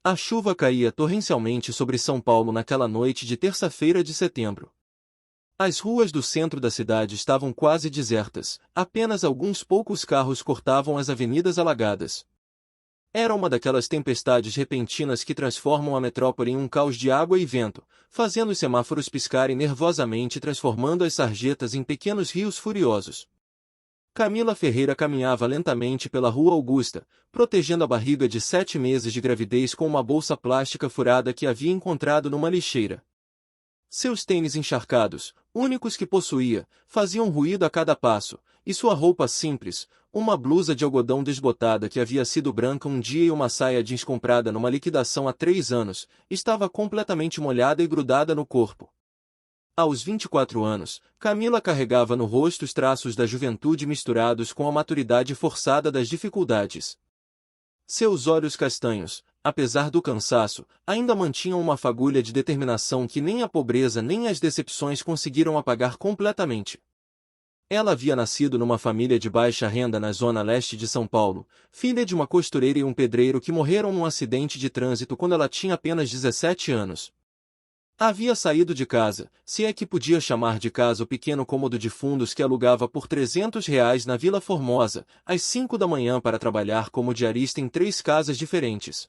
A chuva caía torrencialmente sobre São Paulo naquela noite de terça-feira de setembro. As ruas do centro da cidade estavam quase desertas, apenas alguns poucos carros cortavam as avenidas alagadas. Era uma daquelas tempestades repentinas que transformam a metrópole em um caos de água e vento, fazendo os semáforos piscarem nervosamente e transformando as sarjetas em pequenos rios furiosos. Camila Ferreira caminhava lentamente pela Rua Augusta, protegendo a barriga de 7 meses de gravidez com uma bolsa plástica furada que havia encontrado numa lixeira. Seus tênis encharcados, únicos que possuía, faziam ruído a cada passo, e sua roupa simples, uma blusa de algodão desbotada que havia sido branca um dia e uma saia jeans comprada numa liquidação há 3 anos, estava completamente molhada e grudada no corpo. Aos 24 anos, Camila carregava no rosto os traços da juventude misturados com a maturidade forçada das dificuldades. Seus olhos castanhos, apesar do cansaço, ainda mantinham uma fagulha de determinação que nem a pobreza nem as decepções conseguiram apagar completamente. Ela havia nascido numa família de baixa renda na zona leste de São Paulo, filha de uma costureira e um pedreiro que morreram num acidente de trânsito quando ela tinha apenas 17 anos. Havia saído de casa, se é que podia chamar de casa o pequeno cômodo de fundos que alugava por R$ 300 na Vila Formosa, às 5 da manhã para trabalhar como diarista em 3 casas diferentes.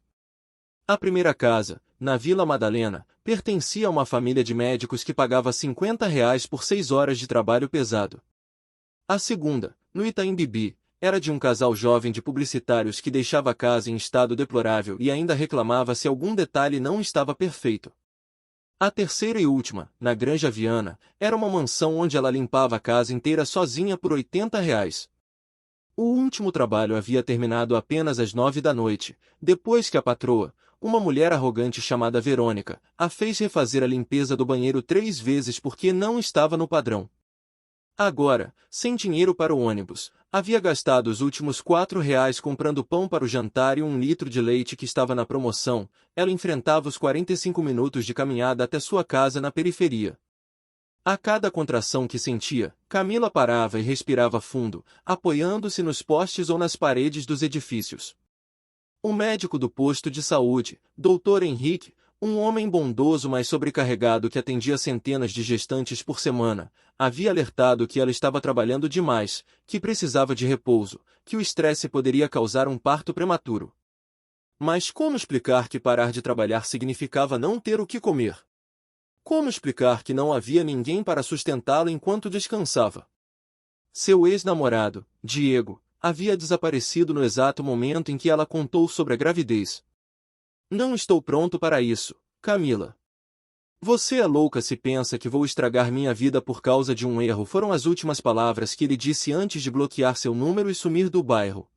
A primeira casa, na Vila Madalena, pertencia a uma família de médicos que pagava R$ 50 por 6 horas de trabalho pesado. A segunda, no Itaim Bibi, era de um casal jovem de publicitários que deixava a casa em estado deplorável e ainda reclamava se algum detalhe não estava perfeito. A terceira e última, na Granja Viana, era uma mansão onde ela limpava a casa inteira sozinha por R$ 80. O último trabalho havia terminado apenas às 9 da noite, depois que a patroa, uma mulher arrogante chamada Verônica, a fez refazer a limpeza do banheiro 3 vezes porque não estava no padrão. Agora, sem dinheiro para o ônibus, havia gastado os últimos R$ 4 comprando pão para o jantar e 1 litro de leite que estava na promoção. Ela enfrentava os 45 minutos de caminhada até sua casa na periferia. A cada contração que sentia, Camila parava e respirava fundo, apoiando-se nos postes ou nas paredes dos edifícios. O médico do posto de saúde, Dr. Henrique, um homem bondoso mas sobrecarregado que atendia centenas de gestantes por semana, havia alertado que ela estava trabalhando demais, que precisava de repouso, que o estresse poderia causar um parto prematuro. Mas como explicar que parar de trabalhar significava não ter o que comer? Como explicar que não havia ninguém para sustentá-la enquanto descansava? Seu ex-namorado, Diego, havia desaparecido no exato momento em que ela contou sobre a gravidez. Não estou pronto para isso, Camila. Você é louca se pensa que vou estragar minha vida por causa de um erro, foram as últimas palavras que ele disse antes de bloquear seu número e sumir do bairro.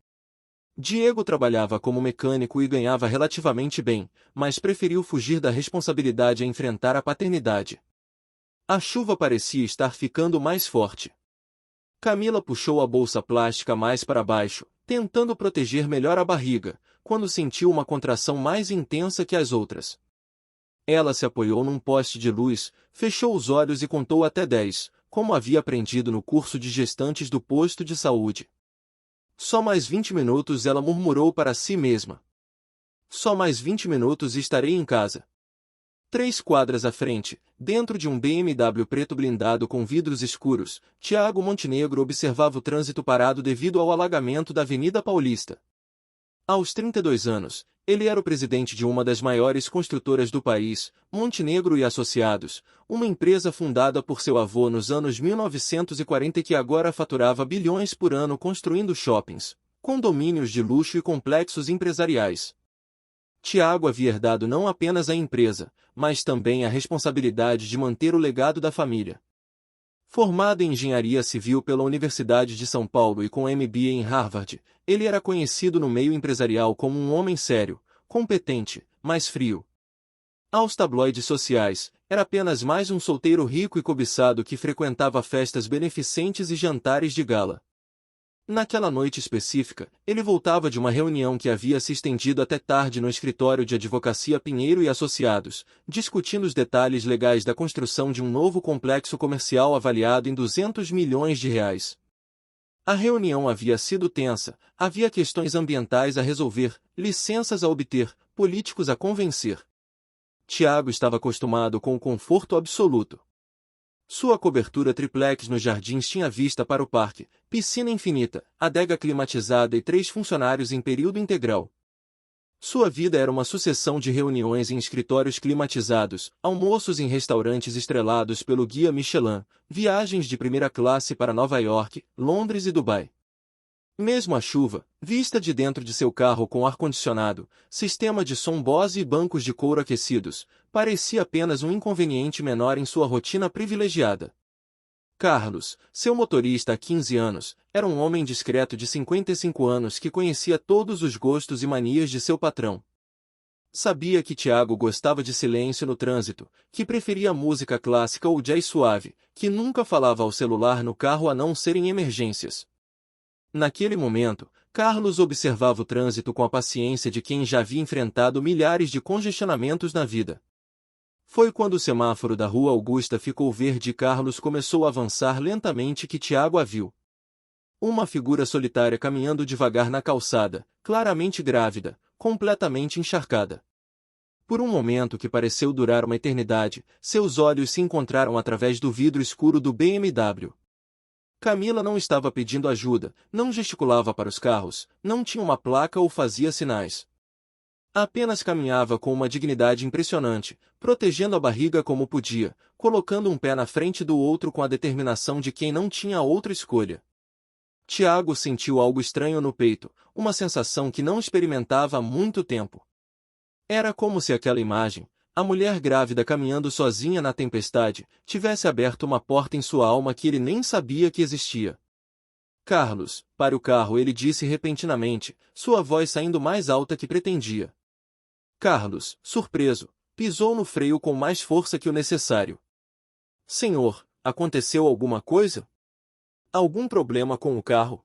Diego trabalhava como mecânico e ganhava relativamente bem, mas preferiu fugir da responsabilidade a enfrentar a paternidade. A chuva parecia estar ficando mais forte. Camila puxou a bolsa plástica mais para baixo, tentando proteger melhor a barriga, quando sentiu uma contração mais intensa que as outras. Ela se apoiou num poste de luz, fechou os olhos e contou até 10, como havia aprendido no curso de gestantes do posto de saúde. Só mais 20 minutos, ela murmurou para si mesma. Só mais 20 minutos e estarei em casa. 3 quadras à frente, dentro de um BMW preto blindado com vidros escuros, Tiago Montenegro observava o trânsito parado devido ao alagamento da Avenida Paulista. Aos 32 anos, ele era o presidente de uma das maiores construtoras do país, Montenegro e Associados, uma empresa fundada por seu avô nos anos 1940 e que agora faturava bilhões por ano construindo shoppings, condomínios de luxo e complexos empresariais. Tiago havia herdado não apenas a empresa, mas também a responsabilidade de manter o legado da família. Formado em engenharia civil pela Universidade de São Paulo e com MBA em Harvard, ele era conhecido no meio empresarial como um homem sério, competente, mas frio. Aos tabloides sociais, era apenas mais um solteiro rico e cobiçado que frequentava festas beneficentes e jantares de gala. Naquela noite específica, ele voltava de uma reunião que havia se estendido até tarde no escritório de advocacia Pinheiro e Associados, discutindo os detalhes legais da construção de um novo complexo comercial avaliado em R$ 200 milhões. A reunião havia sido tensa, havia questões ambientais a resolver, licenças a obter, políticos a convencer. Tiago estava acostumado com o conforto absoluto. Sua cobertura triplex nos jardins tinha vista para o parque, piscina infinita, adega climatizada e 3 funcionários em período integral. Sua vida era uma sucessão de reuniões em escritórios climatizados, almoços em restaurantes estrelados pelo guia Michelin, viagens de primeira classe para Nova York, Londres e Dubai. Mesmo a chuva, vista de dentro de seu carro com ar-condicionado, sistema de som Bose e bancos de couro aquecidos, parecia apenas um inconveniente menor em sua rotina privilegiada. Carlos, seu motorista há 15 anos, era um homem discreto de 55 anos que conhecia todos os gostos e manias de seu patrão. Sabia que Tiago gostava de silêncio no trânsito, que preferia música clássica ou jazz suave, que nunca falava ao celular no carro a não ser em emergências. Naquele momento, Carlos observava o trânsito com a paciência de quem já havia enfrentado milhares de congestionamentos na vida. Foi quando o semáforo da Rua Augusta ficou verde e Carlos começou a avançar lentamente que Tiago a viu. Uma figura solitária caminhando devagar na calçada, claramente grávida, completamente encharcada. Por um momento que pareceu durar uma eternidade, seus olhos se encontraram através do vidro escuro do BMW. Camila não estava pedindo ajuda, não gesticulava para os carros, não tinha uma placa ou fazia sinais. Apenas caminhava com uma dignidade impressionante, protegendo a barriga como podia, colocando um pé na frente do outro com a determinação de quem não tinha outra escolha. Tiago sentiu algo estranho no peito, uma sensação que não experimentava há muito tempo. Era como se aquela imagem, a mulher grávida caminhando sozinha na tempestade, tivesse aberto uma porta em sua alma que ele nem sabia que existia. Carlos, pare o carro, ele disse repentinamente, sua voz saindo mais alta que pretendia. Carlos, surpreso, pisou no freio com mais força que o necessário. Senhor, aconteceu alguma coisa? Algum problema com o carro?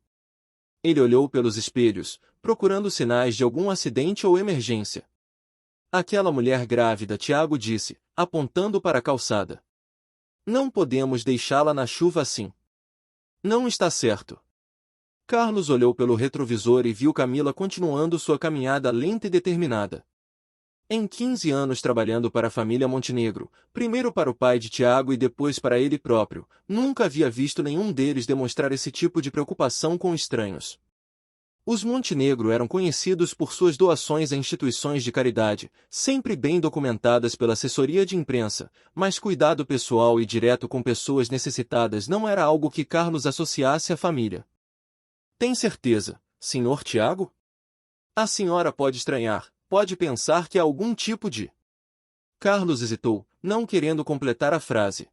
Ele olhou pelos espelhos, procurando sinais de algum acidente ou emergência. Aquela mulher grávida, Tiago disse, apontando para a calçada. Não podemos deixá-la na chuva assim. Não está certo. Carlos olhou pelo retrovisor e viu Camila continuando sua caminhada lenta e determinada. Em 15 anos trabalhando para a família Montenegro, primeiro para o pai de Tiago e depois para ele próprio, nunca havia visto nenhum deles demonstrar esse tipo de preocupação com estranhos. Os Montenegro eram conhecidos por suas doações a instituições de caridade, sempre bem documentadas pela assessoria de imprensa, mas cuidado pessoal e direto com pessoas necessitadas não era algo que Carlos associasse à família. Tem certeza, Sr. Tiago? A senhora pode estranhar, pode pensar que há algum tipo de... Carlos hesitou, não querendo completar a frase.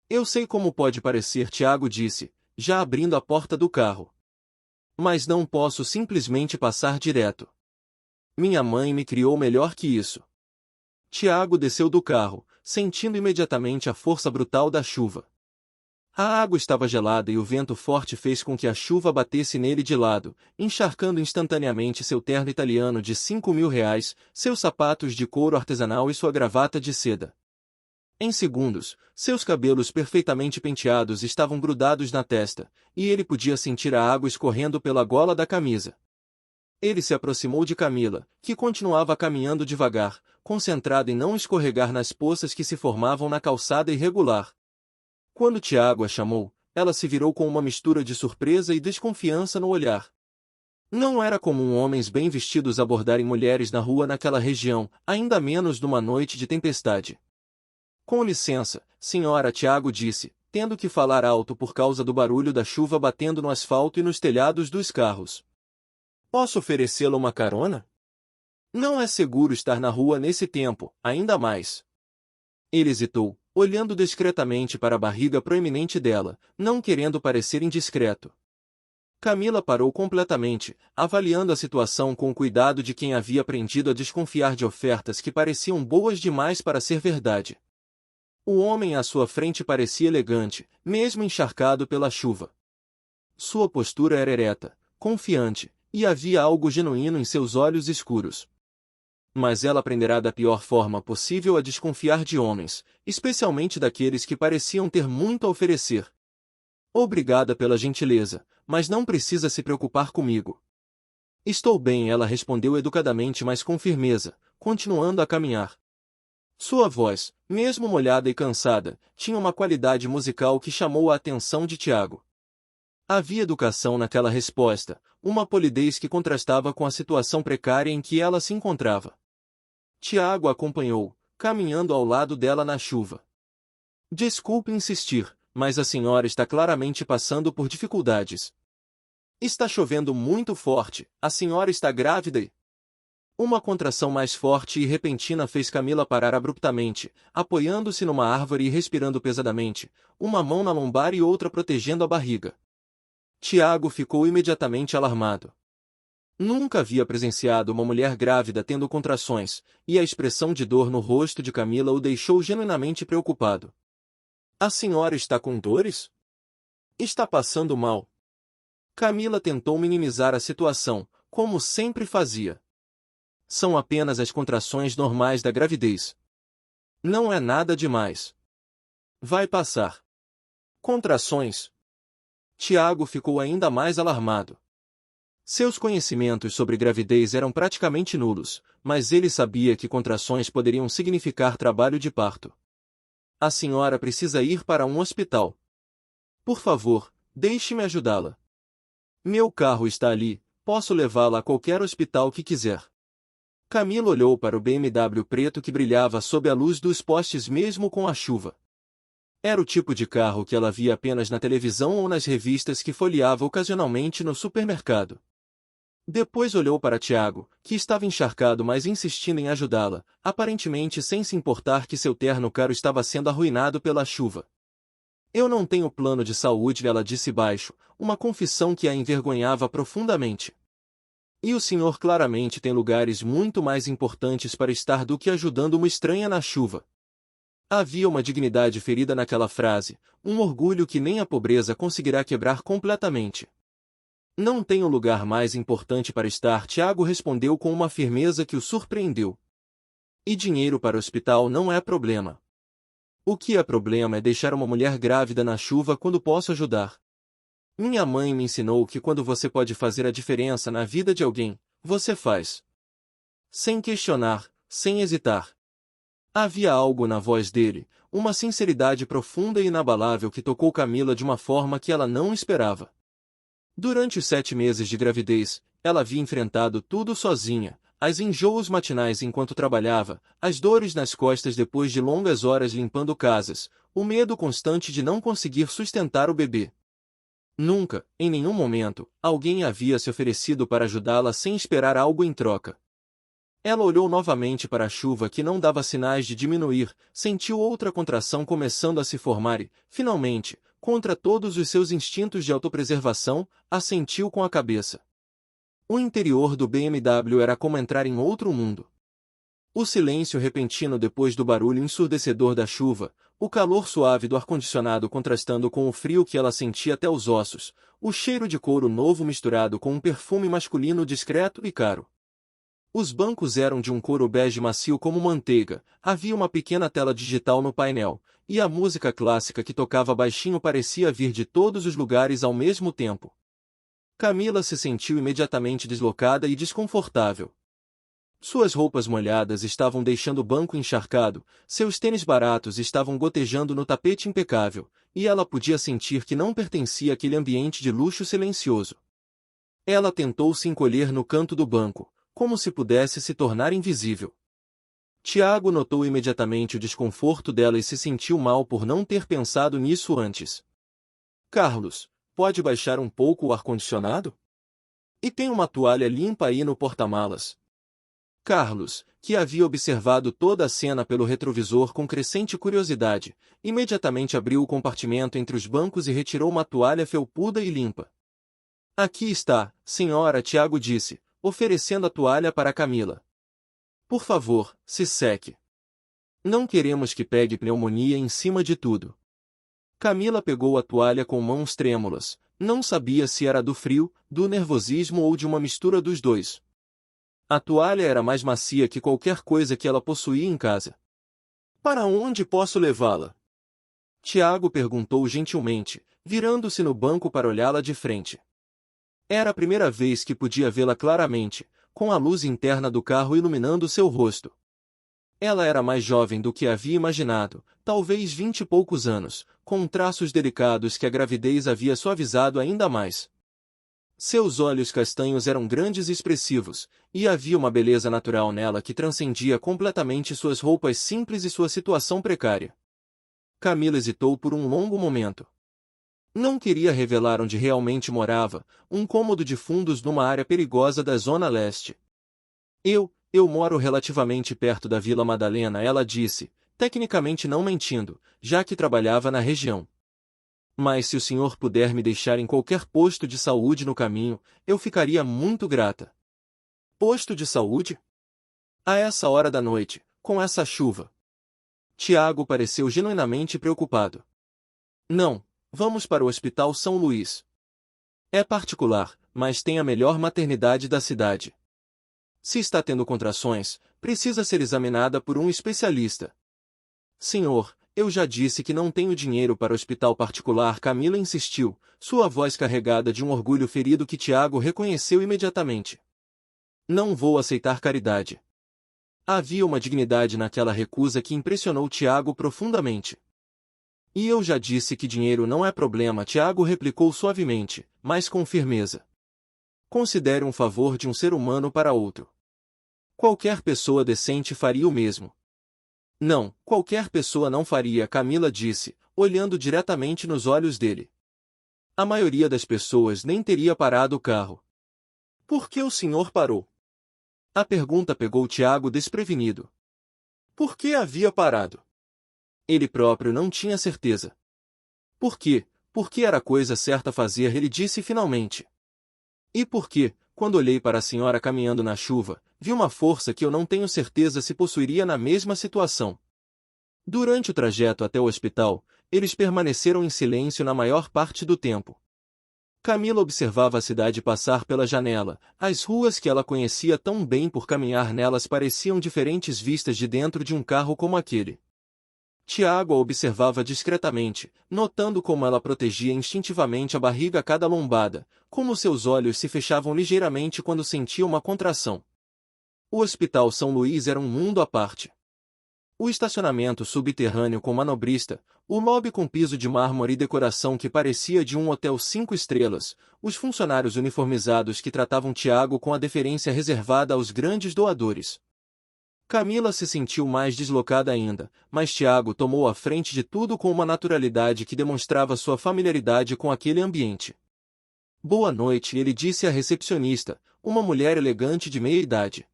Eu sei como pode parecer, Tiago disse, já abrindo a porta do carro. Mas não posso simplesmente passar direto. Minha mãe me criou melhor que isso. Tiago desceu do carro, sentindo imediatamente a força brutal da chuva. A água estava gelada e o vento forte fez com que a chuva batesse nele de lado, encharcando instantaneamente seu terno italiano de R$ 5.000, seus sapatos de couro artesanal e sua gravata de seda. Em segundos, seus cabelos perfeitamente penteados estavam grudados na testa, e ele podia sentir a água escorrendo pela gola da camisa. Ele se aproximou de Camila, que continuava caminhando devagar, concentrada em não escorregar nas poças que se formavam na calçada irregular. Quando Tiago a chamou, ela se virou com uma mistura de surpresa e desconfiança no olhar. Não era comum homens bem vestidos abordarem mulheres na rua naquela região, ainda menos numa noite de tempestade. Com licença, senhora, Tiago disse, tendo que falar alto por causa do barulho da chuva batendo no asfalto e nos telhados dos carros. Posso oferecê-la uma carona? Não é seguro estar na rua nesse tempo, ainda mais. Ele hesitou, olhando discretamente para a barriga proeminente dela, não querendo parecer indiscreto. Camila parou completamente, avaliando a situação com o cuidado de quem havia aprendido a desconfiar de ofertas que pareciam boas demais para ser verdade. O homem à sua frente parecia elegante, mesmo encharcado pela chuva. Sua postura era ereta, confiante, e havia algo genuíno em seus olhos escuros. Mas ela aprenderá da pior forma possível a desconfiar de homens, especialmente daqueles que pareciam ter muito a oferecer. Obrigada pela gentileza, mas não precisa se preocupar comigo. Estou bem, ela respondeu educadamente, mas com firmeza, continuando a caminhar. Sua voz, mesmo molhada e cansada, tinha uma qualidade musical que chamou a atenção de Tiago. Havia educação naquela resposta, uma polidez que contrastava com a situação precária em que ela se encontrava. Tiago a acompanhou, caminhando ao lado dela na chuva. Desculpe insistir, mas a senhora está claramente passando por dificuldades. Está chovendo muito forte, a senhora está grávida e... Uma contração mais forte e repentina fez Camila parar abruptamente, apoiando-se numa árvore e respirando pesadamente, uma mão na lombar e outra protegendo a barriga. Tiago ficou imediatamente alarmado. Nunca havia presenciado uma mulher grávida tendo contrações, e a expressão de dor no rosto de Camila o deixou genuinamente preocupado. A senhora está com dores? Está passando mal? Camila tentou minimizar a situação, como sempre fazia. São apenas as contrações normais da gravidez. Não é nada demais. Vai passar. Contrações? Tiago ficou ainda mais alarmado. Seus conhecimentos sobre gravidez eram praticamente nulos, mas ele sabia que contrações poderiam significar trabalho de parto. A senhora precisa ir para um hospital. Por favor, deixe-me ajudá-la. Meu carro está ali, posso levá-la a qualquer hospital que quiser. Camila olhou para o BMW preto que brilhava sob a luz dos postes mesmo com a chuva. Era o tipo de carro que ela via apenas na televisão ou nas revistas que folheava ocasionalmente no supermercado. Depois olhou para Tiago, que estava encharcado mas insistindo em ajudá-la, aparentemente sem se importar que seu terno caro estava sendo arruinado pela chuva. Eu não tenho plano de saúde, ela disse baixo, uma confissão que a envergonhava profundamente. E o senhor claramente tem lugares muito mais importantes para estar do que ajudando uma estranha na chuva. Havia uma dignidade ferida naquela frase, um orgulho que nem a pobreza conseguirá quebrar completamente. Não tenho lugar mais importante para estar, Tiago respondeu com uma firmeza que o surpreendeu. E dinheiro para o hospital não é problema. O que é problema é deixar uma mulher grávida na chuva quando posso ajudar. Minha mãe me ensinou que quando você pode fazer a diferença na vida de alguém, você faz. Sem questionar, sem hesitar. Havia algo na voz dele, uma sinceridade profunda e inabalável que tocou Camila de uma forma que ela não esperava. Durante os 7 meses de gravidez, ela havia enfrentado tudo sozinha, as enjoos matinais enquanto trabalhava, as dores nas costas depois de longas horas limpando casas, o medo constante de não conseguir sustentar o bebê. Nunca, em nenhum momento, alguém havia se oferecido para ajudá-la sem esperar algo em troca. Ela olhou novamente para a chuva que não dava sinais de diminuir, sentiu outra contração começando a se formar e, finalmente, contra todos os seus instintos de autopreservação, assentiu com a cabeça. O interior do BMW era como entrar em outro mundo. O silêncio repentino depois do barulho ensurdecedor da chuva, o calor suave do ar-condicionado contrastando com o frio que ela sentia até os ossos, o cheiro de couro novo misturado com um perfume masculino discreto e caro. Os bancos eram de um couro bege macio como manteiga, havia uma pequena tela digital no painel, e a música clássica que tocava baixinho parecia vir de todos os lugares ao mesmo tempo. Camila se sentiu imediatamente deslocada e desconfortável. Suas roupas molhadas estavam deixando o banco encharcado, seus tênis baratos estavam gotejando no tapete impecável, e ela podia sentir que não pertencia àquele ambiente de luxo silencioso. Ela tentou se encolher no canto do banco, como se pudesse se tornar invisível. Tiago notou imediatamente o desconforto dela e se sentiu mal por não ter pensado nisso antes. Carlos, pode baixar um pouco o ar-condicionado? E tem uma toalha limpa aí no porta-malas. Carlos, que havia observado toda a cena pelo retrovisor com crescente curiosidade, imediatamente abriu o compartimento entre os bancos e retirou uma toalha felpuda e limpa. Aqui está, senhora, Tiago disse, oferecendo a toalha para Camila. Por favor, se seque. Não queremos que pegue pneumonia em cima de tudo. Camila pegou a toalha com mãos trêmulas, não sabia se era do frio, do nervosismo ou de uma mistura dos dois. A toalha era mais macia que qualquer coisa que ela possuía em casa. Para onde posso levá-la? Tiago perguntou gentilmente, virando-se no banco para olhá-la de frente. Era a primeira vez que podia vê-la claramente, com a luz interna do carro iluminando seu rosto. Ela era mais jovem do que havia imaginado, talvez 20 e poucos anos, com traços delicados que a gravidez havia suavizado ainda mais. Seus olhos castanhos eram grandes e expressivos, e havia uma beleza natural nela que transcendia completamente suas roupas simples e sua situação precária. Camila hesitou por um longo momento. Não queria revelar onde realmente morava, um cômodo de fundos numa área perigosa da Zona Leste. Eu moro relativamente perto da Vila Madalena, ela disse, tecnicamente não mentindo, já que trabalhava na região. Mas se o senhor puder me deixar em qualquer posto de saúde no caminho, eu ficaria muito grata. Posto de saúde? A essa hora da noite, com essa chuva. Tiago pareceu genuinamente preocupado. Não, vamos para o Hospital São Luís. É particular, mas tem a melhor maternidade da cidade. Se está tendo contrações, precisa ser examinada por um especialista. Senhor, eu já disse que não tenho dinheiro para hospital particular, Camila insistiu, sua voz carregada de um orgulho ferido que Tiago reconheceu imediatamente. Não vou aceitar caridade. Havia uma dignidade naquela recusa que impressionou Tiago profundamente. E eu já disse que dinheiro não é problema, Tiago replicou suavemente, mas com firmeza. Considere um favor de um ser humano para outro. Qualquer pessoa decente faria o mesmo. Não, qualquer pessoa não faria, Camila disse, olhando diretamente nos olhos dele. A maioria das pessoas nem teria parado o carro. Por que o senhor parou? A pergunta pegou Tiago desprevenido. Por que havia parado? Ele próprio não tinha certeza. Por quê? Porque era a coisa certa a fazer, ele disse finalmente. E por quê? Quando olhei para a senhora caminhando na chuva, vi uma força que eu não tenho certeza se possuiria na mesma situação. Durante o trajeto até o hospital, eles permaneceram em silêncio na maior parte do tempo. Camila observava a cidade passar pela janela, as ruas que ela conhecia tão bem por caminhar nelas pareciam diferentes vistas de dentro de um carro como aquele. Tiago a observava discretamente, notando como ela protegia instintivamente a barriga a cada lombada, como seus olhos se fechavam ligeiramente quando sentia uma contração. O Hospital São Luís era um mundo à parte. O estacionamento subterrâneo com manobrista, o lobby com piso de mármore e decoração que parecia de um hotel 5 estrelas, os funcionários uniformizados que tratavam Tiago com a deferência reservada aos grandes doadores. Camila se sentiu mais deslocada ainda, mas Tiago tomou a frente de tudo com uma naturalidade que demonstrava sua familiaridade com aquele ambiente. Boa noite, ele disse à recepcionista, uma mulher elegante de meia idade.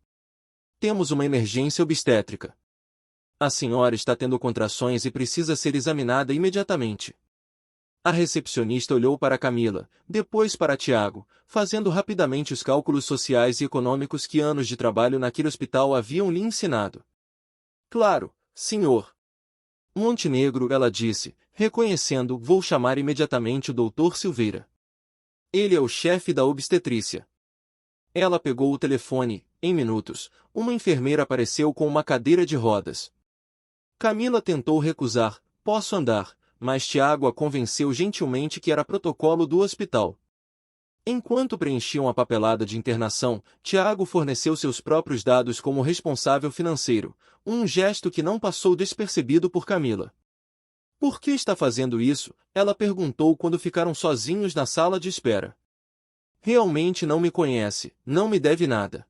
Temos uma emergência obstétrica. A senhora está tendo contrações e precisa ser examinada imediatamente. A recepcionista olhou para Camila, depois para Tiago, fazendo rapidamente os cálculos sociais e econômicos que anos de trabalho naquele hospital haviam lhe ensinado. Claro, senhor. Montenegro, ela disse, reconhecendo, vou chamar imediatamente o Dr. Silveira. Ele é o chefe da obstetrícia. Ela pegou o telefone, em minutos, uma enfermeira apareceu com uma cadeira de rodas. Camila tentou recusar, posso andar, mas Tiago a convenceu gentilmente que era protocolo do hospital. Enquanto preenchiam a papelada de internação, Tiago forneceu seus próprios dados como responsável financeiro, um gesto que não passou despercebido por Camila. Por que está fazendo isso? Ela perguntou quando ficaram sozinhos na sala de espera. Realmente não me conhece, não me deve nada.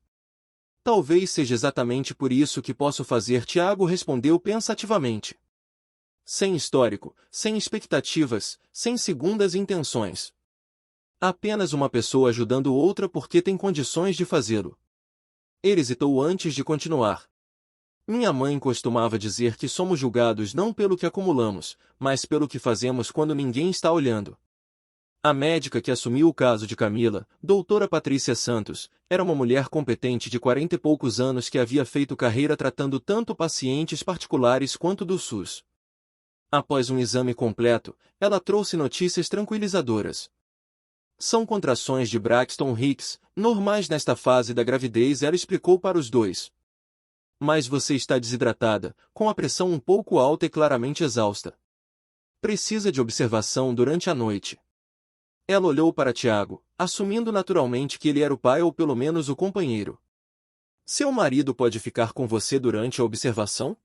Talvez seja exatamente por isso que posso fazer, Tiago respondeu pensativamente. Sem histórico, sem expectativas, sem segundas intenções. Apenas uma pessoa ajudando outra porque tem condições de fazê-lo. Ele hesitou antes de continuar. Minha mãe costumava dizer que somos julgados não pelo que acumulamos, mas pelo que fazemos quando ninguém está olhando. A médica que assumiu o caso de Camila, doutora Patrícia Santos, era uma mulher competente de 40 e poucos anos que havia feito carreira tratando tanto pacientes particulares quanto do SUS. Após um exame completo, ela trouxe notícias tranquilizadoras. São contrações de Braxton Hicks, normais nesta fase da gravidez, ela explicou para os dois. Mas você está desidratada, com a pressão um pouco alta e claramente exausta. Precisa de observação durante a noite. Ela olhou para Tiago, assumindo naturalmente que ele era o pai ou pelo menos o companheiro. Seu marido pode ficar com você durante a observação?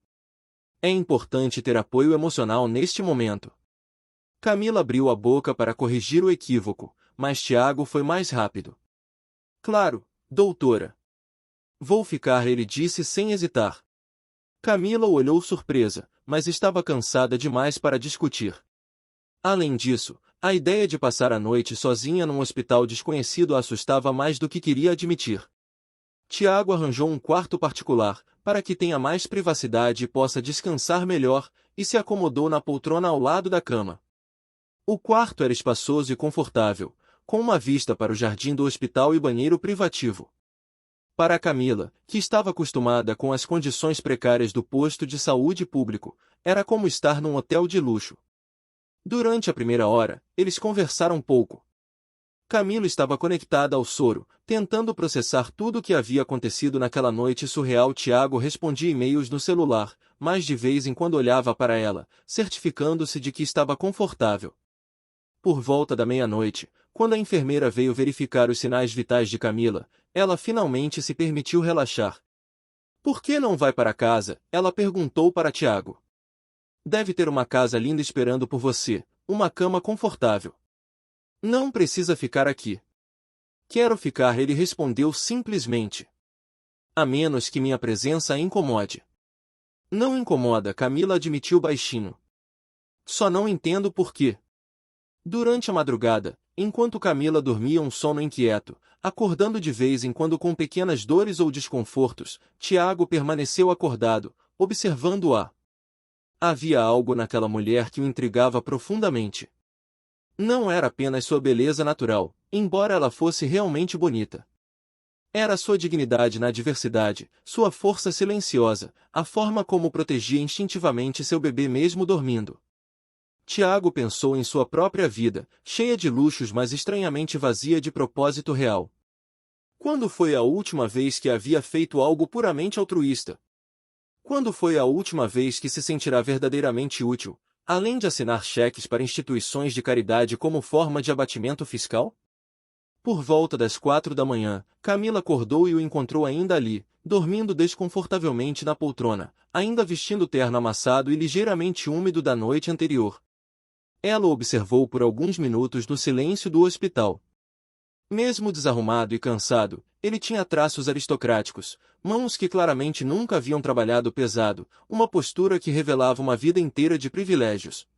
É importante ter apoio emocional neste momento. Camila abriu a boca para corrigir o equívoco, mas Tiago foi mais rápido. Claro, doutora. Vou ficar, ele disse sem hesitar. Camila o olhou surpresa, mas estava cansada demais para discutir. Além disso, a ideia de passar a noite sozinha num hospital desconhecido a assustava mais do que queria admitir. Tiago arranjou um quarto particular, para que tenha mais privacidade e possa descansar melhor, e se acomodou na poltrona ao lado da cama. O quarto era espaçoso e confortável, com uma vista para o jardim do hospital e banheiro privativo. Para Camila, que estava acostumada com as condições precárias do posto de saúde público, era como estar num hotel de luxo. Durante a primeira hora, eles conversaram pouco. Camila estava conectada ao soro, tentando processar tudo o que havia acontecido naquela noite surreal. Tiago respondia e-mails no celular, mas de vez em quando olhava para ela, certificando-se de que estava confortável. Por volta da meia-noite, quando a enfermeira veio verificar os sinais vitais de Camila, ela finalmente se permitiu relaxar. Por que não vai para casa? Ela perguntou para Tiago. Deve ter uma casa linda esperando por você, uma cama confortável. Não precisa ficar aqui. Quero ficar, ele respondeu simplesmente. A menos que minha presença a incomode. Não incomoda, Camila admitiu baixinho. Só não entendo por quê. Durante a madrugada, enquanto Camila dormia um sono inquieto, acordando de vez em quando com pequenas dores ou desconfortos, Tiago permaneceu acordado, observando-a. Havia algo naquela mulher que o intrigava profundamente. Não era apenas sua beleza natural, embora ela fosse realmente bonita. Era sua dignidade na adversidade, sua força silenciosa, a forma como protegia instintivamente seu bebê mesmo dormindo. Tiago pensou em sua própria vida, cheia de luxos mas estranhamente vazia de propósito real. Quando foi a última vez que havia feito algo puramente altruísta? Quando foi a última vez que se sentirá verdadeiramente útil, além de assinar cheques para instituições de caridade como forma de abatimento fiscal? Por volta das 4 da manhã, Camila acordou e o encontrou ainda ali, dormindo desconfortavelmente na poltrona, ainda vestindo o terno amassado e ligeiramente úmido da noite anterior. Ela o observou por alguns minutos no silêncio do hospital. Mesmo desarrumado e cansado, ele tinha traços aristocráticos, mãos que claramente nunca haviam trabalhado pesado, uma postura que revelava uma vida inteira de privilégios.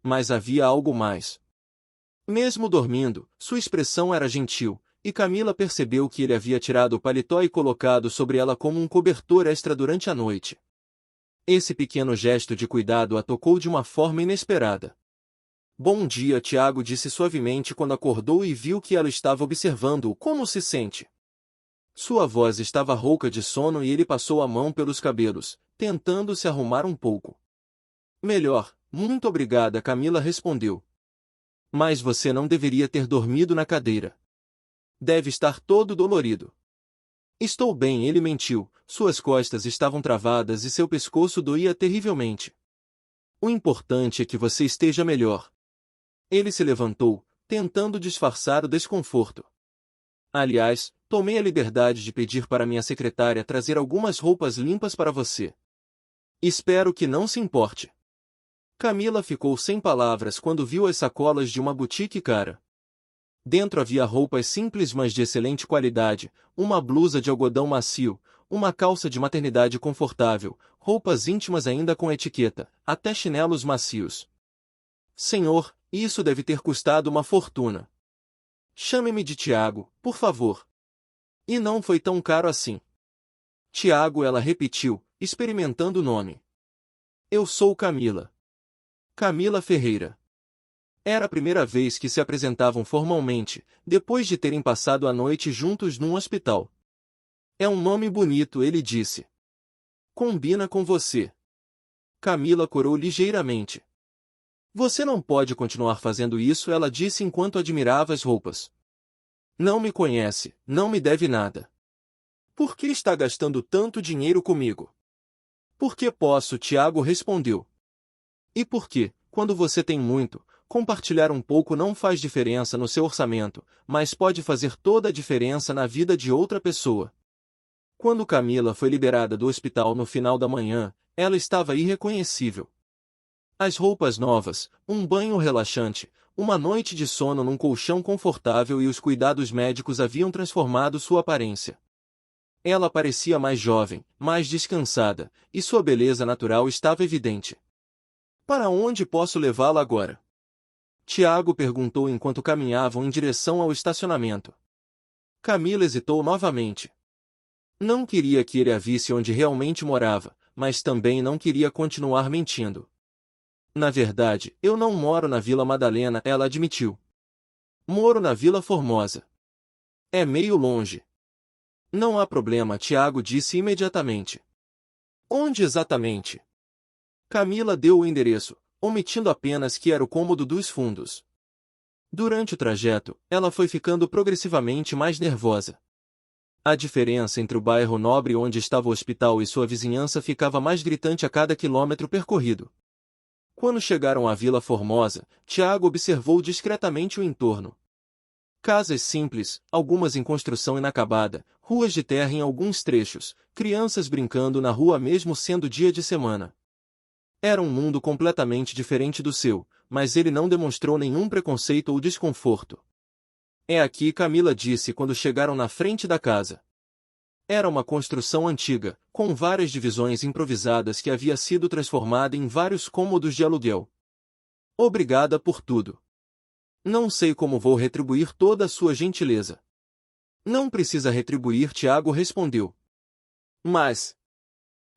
Mas havia algo mais. Mesmo dormindo, sua expressão era gentil, e Camila percebeu que ele havia tirado o paletó e colocado sobre ela como um cobertor extra durante a noite. Esse pequeno gesto de cuidado a tocou de uma forma inesperada. Bom dia, Tiago disse suavemente quando acordou e viu que ela estava observando-o. Como se sente? Sua voz estava rouca de sono e ele passou a mão pelos cabelos, tentando se arrumar um pouco. Melhor, muito obrigada, Camila respondeu. Mas você não deveria ter dormido na cadeira. Deve estar todo dolorido. Estou bem, ele mentiu, suas costas estavam travadas e seu pescoço doía terrivelmente. O importante é que você esteja melhor. Ele se levantou, tentando disfarçar o desconforto. Aliás, tomei a liberdade de pedir para minha secretária trazer algumas roupas limpas para você. Espero que não se importe. Camila ficou sem palavras quando viu as sacolas de uma boutique cara. Dentro havia roupas simples mas de excelente qualidade, uma blusa de algodão macio, uma calça de maternidade confortável, roupas íntimas ainda com etiqueta, até chinelos macios. Senhor, isso deve ter custado uma fortuna. Chame-me de Tiago, por favor. E não foi tão caro assim. Tiago, ela repetiu, experimentando o nome. Eu sou Camila. Camila Ferreira. Era a primeira vez que se apresentavam formalmente, depois de terem passado a noite juntos num hospital. É um nome bonito, ele disse. Combina com você. Camila corou ligeiramente. Você não pode continuar fazendo isso, ela disse enquanto admirava as roupas. Não me conhece, não me deve nada. Por que está gastando tanto dinheiro comigo? Porque posso, Tiago respondeu. E por que, quando você tem muito, compartilhar um pouco não faz diferença no seu orçamento, mas pode fazer toda a diferença na vida de outra pessoa. Quando Camila foi liberada do hospital no final da manhã, ela estava irreconhecível. As roupas novas, um banho relaxante, uma noite de sono num colchão confortável e os cuidados médicos haviam transformado sua aparência. Ela parecia mais jovem, mais descansada, e sua beleza natural estava evidente. Para onde posso levá-la agora? Tiago perguntou enquanto caminhavam em direção ao estacionamento. Camila hesitou novamente. Não queria que ele a visse onde realmente morava, mas também não queria continuar mentindo. Na verdade, eu não moro na Vila Madalena, ela admitiu. Moro na Vila Formosa. É meio longe. Não há problema, Tiago disse imediatamente. Onde exatamente? Camila deu o endereço, omitindo apenas que era o cômodo dos fundos. Durante o trajeto, ela foi ficando progressivamente mais nervosa. A diferença entre o bairro nobre onde estava o hospital e sua vizinhança ficava mais gritante a cada quilômetro percorrido. Quando chegaram à Vila Formosa, Tiago observou discretamente o entorno. Casas simples, algumas em construção inacabada, ruas de terra em alguns trechos, crianças brincando na rua mesmo sendo dia de semana. Era um mundo completamente diferente do seu, mas ele não demonstrou nenhum preconceito ou desconforto. É aqui, Camila disse quando chegaram na frente da casa. Era uma construção antiga, com várias divisões improvisadas que havia sido transformada em vários cômodos de aluguel. Obrigada por tudo. Não sei como vou retribuir toda a sua gentileza. Não precisa retribuir, Tiago respondeu. Mas...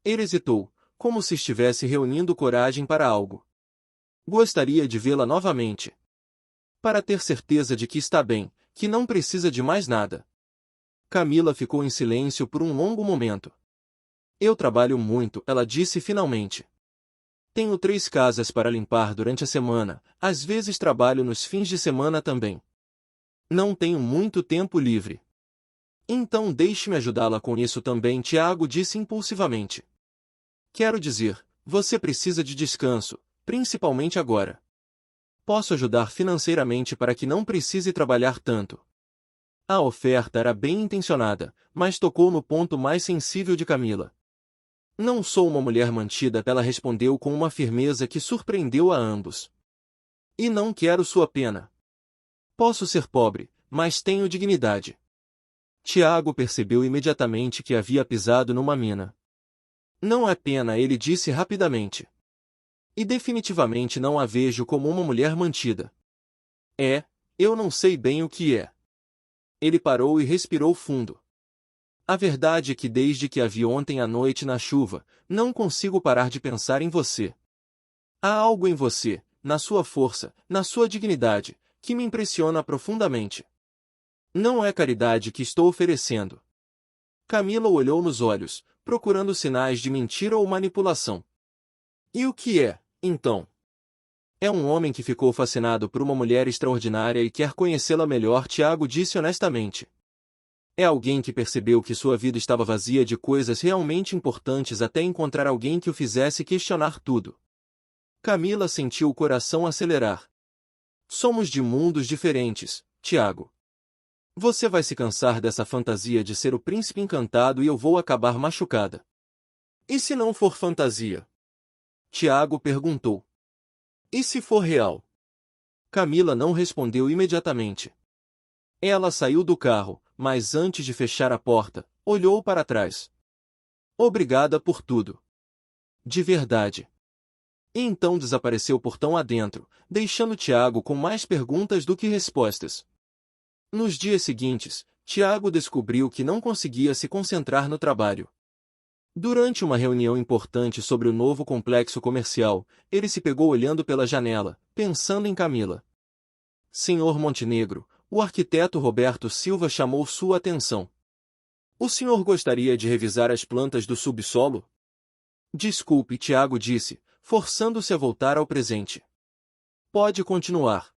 Ele hesitou, como se estivesse reunindo coragem para algo. Gostaria de vê-la novamente. Para ter certeza de que está bem, que não precisa de mais nada. Camila ficou em silêncio por um longo momento. Eu trabalho muito, ela disse finalmente. Tenho 3 casas para limpar durante a semana, às vezes trabalho nos fins de semana também. Não tenho muito tempo livre. Então deixe-me ajudá-la com isso também, Tiago disse impulsivamente. Quero dizer, você precisa de descanso, principalmente agora. Posso ajudar financeiramente para que não precise trabalhar tanto. A oferta era bem intencionada, mas tocou no ponto mais sensível de Camila. Não sou uma mulher mantida, ela respondeu com uma firmeza que surpreendeu a ambos. E não quero sua pena. Posso ser pobre, mas tenho dignidade. Tiago percebeu imediatamente que havia pisado numa mina. Não é pena, ele disse rapidamente. E definitivamente não a vejo como uma mulher mantida. Eu não sei bem o que é. Ele parou e respirou fundo. A verdade é que desde que a vi ontem à noite na chuva, não consigo parar de pensar em você. Há algo em você, na sua força, na sua dignidade, que me impressiona profundamente. Não é caridade que estou oferecendo. Camila o olhou nos olhos, procurando sinais de mentira ou manipulação. E o que é, então? É um homem que ficou fascinado por uma mulher extraordinária e quer conhecê-la melhor, Tiago disse honestamente. É alguém que percebeu que sua vida estava vazia de coisas realmente importantes até encontrar alguém que o fizesse questionar tudo. Camila sentiu o coração acelerar. Somos de mundos diferentes, Tiago. Você vai se cansar dessa fantasia de ser o príncipe encantado e eu vou acabar machucada. E se não for fantasia? Tiago perguntou. E se for real? Camila não respondeu imediatamente. Ela saiu do carro, mas antes de fechar a porta, olhou para trás. Obrigada por tudo. De verdade. E então desapareceu portão adentro, deixando Tiago com mais perguntas do que respostas. Nos dias seguintes, Tiago descobriu que não conseguia se concentrar no trabalho. Durante uma reunião importante sobre o novo complexo comercial, ele se pegou olhando pela janela, pensando em Camila. Senhor Montenegro, o arquiteto Roberto Silva chamou sua atenção. O senhor gostaria de revisar as plantas do subsolo? Desculpe, Tiago disse, forçando-se a voltar ao presente. Pode continuar.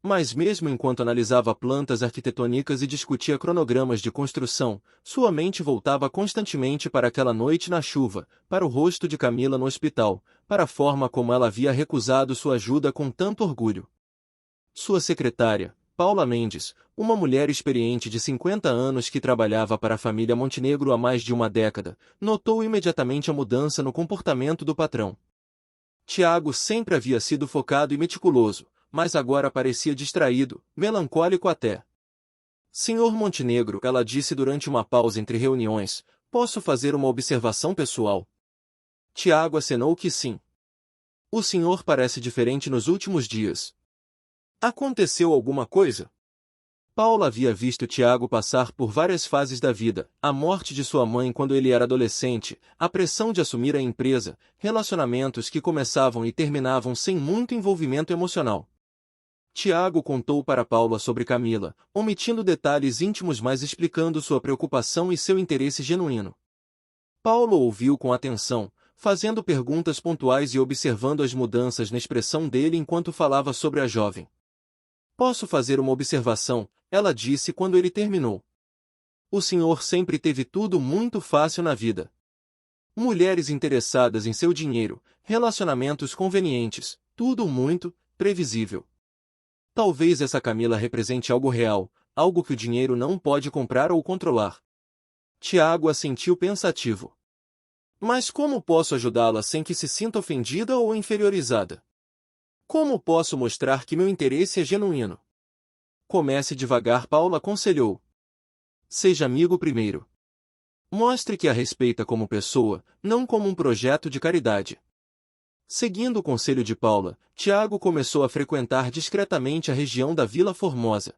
Mas mesmo enquanto analisava plantas arquitetônicas e discutia cronogramas de construção, sua mente voltava constantemente para aquela noite na chuva, para o rosto de Camila no hospital, para a forma como ela havia recusado sua ajuda com tanto orgulho. Sua secretária, Paula Mendes, uma mulher experiente de 50 anos que trabalhava para a família Montenegro há mais de uma década, notou imediatamente a mudança no comportamento do patrão. Tiago sempre havia sido focado e meticuloso, mas agora parecia distraído, melancólico até. Senhor Montenegro, ela disse durante uma pausa entre reuniões, posso fazer uma observação pessoal? Tiago acenou que sim. O senhor parece diferente nos últimos dias. Aconteceu alguma coisa? Paula havia visto Tiago passar por várias fases da vida, a morte de sua mãe quando ele era adolescente, a pressão de assumir a empresa, relacionamentos que começavam e terminavam sem muito envolvimento emocional. Tiago contou para Paula sobre Camila, omitindo detalhes íntimos mas explicando sua preocupação e seu interesse genuíno. Paula ouviu com atenção, fazendo perguntas pontuais e observando as mudanças na expressão dele enquanto falava sobre a jovem. Posso fazer uma observação, ela disse quando ele terminou. O senhor sempre teve tudo muito fácil na vida. Mulheres interessadas em seu dinheiro, relacionamentos convenientes, tudo muito previsível. Talvez essa Camila represente algo real, algo que o dinheiro não pode comprar ou controlar. Tiago assentiu pensativo. Mas como posso ajudá-la sem que se sinta ofendida ou inferiorizada? Como posso mostrar que meu interesse é genuíno? Comece devagar, Paula aconselhou. Seja amigo primeiro. Mostre que a respeita como pessoa, não como um projeto de caridade. Seguindo o conselho de Paula, Tiago começou a frequentar discretamente a região da Vila Formosa.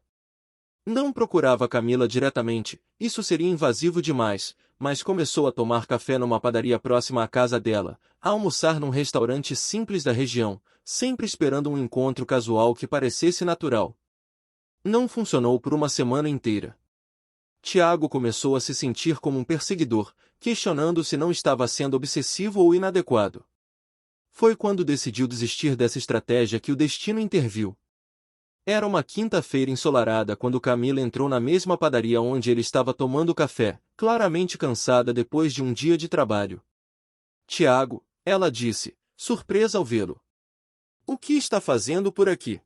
Não procurava Camila diretamente, isso seria invasivo demais, mas começou a tomar café numa padaria próxima à casa dela, a almoçar num restaurante simples da região, sempre esperando um encontro casual que parecesse natural. Não funcionou por uma semana inteira. Tiago começou a se sentir como um perseguidor, questionando se não estava sendo obsessivo ou inadequado. Foi quando decidiu desistir dessa estratégia que o destino interviu. Era uma quinta-feira ensolarada quando Camila entrou na mesma padaria onde ele estava tomando café, claramente cansada depois de um dia de trabalho. Tiago, ela disse, surpresa ao vê-lo. O que está fazendo por aqui?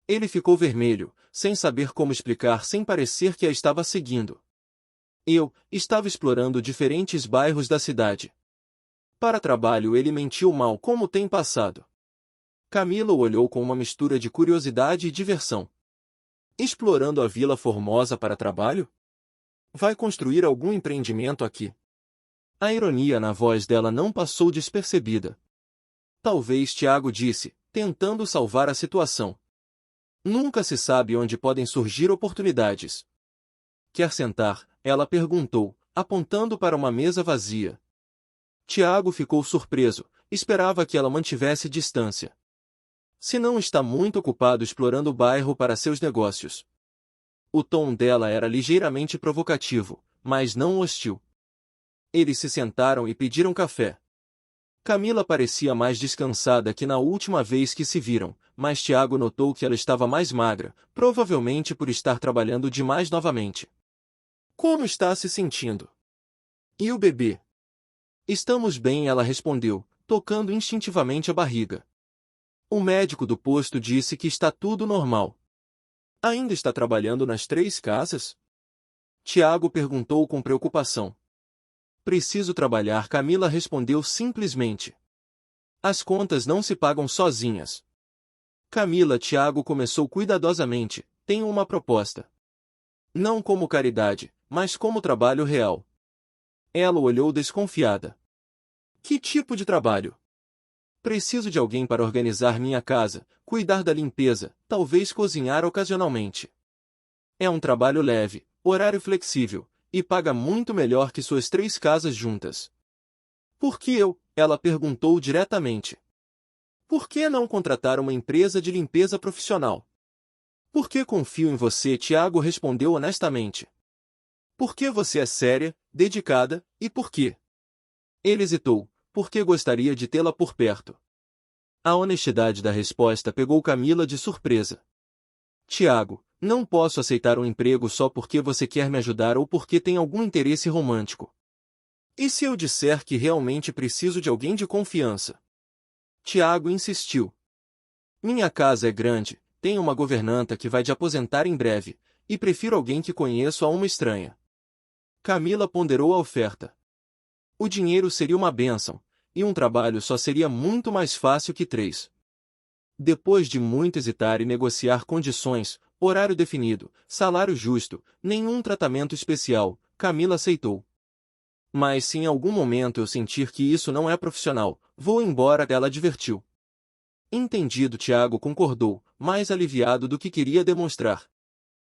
Ele ficou vermelho, sem saber como explicar sem parecer que a estava seguindo. Eu estava explorando diferentes bairros da cidade. Para trabalho ele mentiu mal como tem passado. Camila o olhou com uma mistura de curiosidade e diversão. Explorando a Vila Formosa para trabalho? Vai construir algum empreendimento aqui? A ironia na voz dela não passou despercebida. Talvez Tiago disse, tentando salvar a situação. Nunca se sabe onde podem surgir oportunidades. Quer sentar? Ela perguntou, apontando para uma mesa vazia. Tiago ficou surpreso, esperava que ela mantivesse distância. Se não está muito ocupado explorando o bairro para seus negócios. O tom dela era ligeiramente provocativo, mas não hostil. Eles se sentaram e pediram café. Camila parecia mais descansada que na última vez que se viram, mas Tiago notou que ela estava mais magra, provavelmente por estar trabalhando demais novamente. Como está se sentindo? E o bebê? Estamos bem, ela respondeu, tocando instintivamente a barriga. O médico do posto disse que está tudo normal. Ainda está trabalhando nas 3 casas? Tiago perguntou com preocupação. Preciso trabalhar, Camila respondeu simplesmente. As contas não se pagam sozinhas. Camila, Tiago começou cuidadosamente, tenho uma proposta. Não como caridade, mas como trabalho real. Ela olhou desconfiada. Que tipo de trabalho? Preciso de alguém para organizar minha casa, cuidar da limpeza, talvez cozinhar ocasionalmente. É um trabalho leve, horário flexível, e paga muito melhor que suas 3 casas juntas. Por que eu? Ela perguntou diretamente. Por que não contratar uma empresa de limpeza profissional? Porque confio em você, Tiago respondeu honestamente. Porque você é séria, dedicada, e por quê? Ele hesitou, porque gostaria de tê-la por perto. A honestidade da resposta pegou Camila de surpresa. Tiago, não posso aceitar um emprego só porque você quer me ajudar ou porque tem algum interesse romântico. E se eu disser que realmente preciso de alguém de confiança? Tiago insistiu. Minha casa é grande, tenho uma governanta que vai de aposentar em breve, e prefiro alguém que conheço a uma estranha. Camila ponderou a oferta. O dinheiro seria uma bênção, e um trabalho só seria muito mais fácil que 3. Depois de muito hesitar e negociar condições, horário definido, salário justo, nenhum tratamento especial, Camila aceitou. Mas se em algum momento eu sentir que isso não é profissional, vou embora, ela advertiu. Entendido, Tiago concordou, mais aliviado do que queria demonstrar.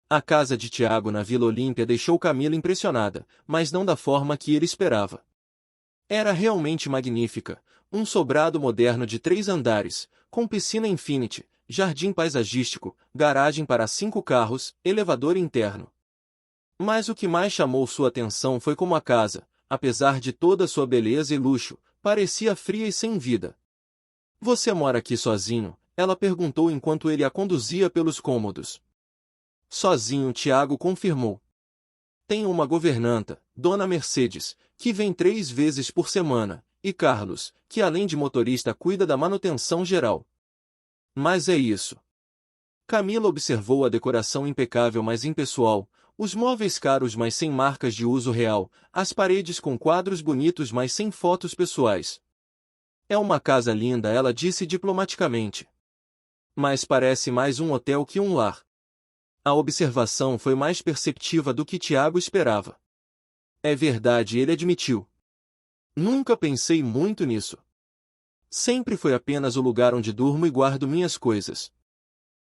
A casa de Tiago na Vila Olímpia deixou Camila impressionada, mas não da forma que ele esperava. Era realmente magnífica, um sobrado moderno de 3 andares, com piscina infinity, jardim paisagístico, garagem para 5 carros, elevador interno. Mas o que mais chamou sua atenção foi como a casa, apesar de toda sua beleza e luxo, parecia fria e sem vida. Você mora aqui sozinho? Ela perguntou enquanto ele a conduzia pelos cômodos. Sozinho, Tiago confirmou. Tenho uma governanta, Dona Mercedes, que vem 3 vezes por semana, e Carlos, que além de motorista cuida da manutenção geral. Mas é isso. Camila observou a decoração impecável mas impessoal, os móveis caros mas sem marcas de uso real, as paredes com quadros bonitos mas sem fotos pessoais. É uma casa linda, ela disse diplomaticamente. Mas parece mais um hotel que um lar. A observação foi mais perceptiva do que Tiago esperava. É verdade, ele admitiu. Nunca pensei muito nisso. Sempre foi apenas o lugar onde durmo e guardo minhas coisas.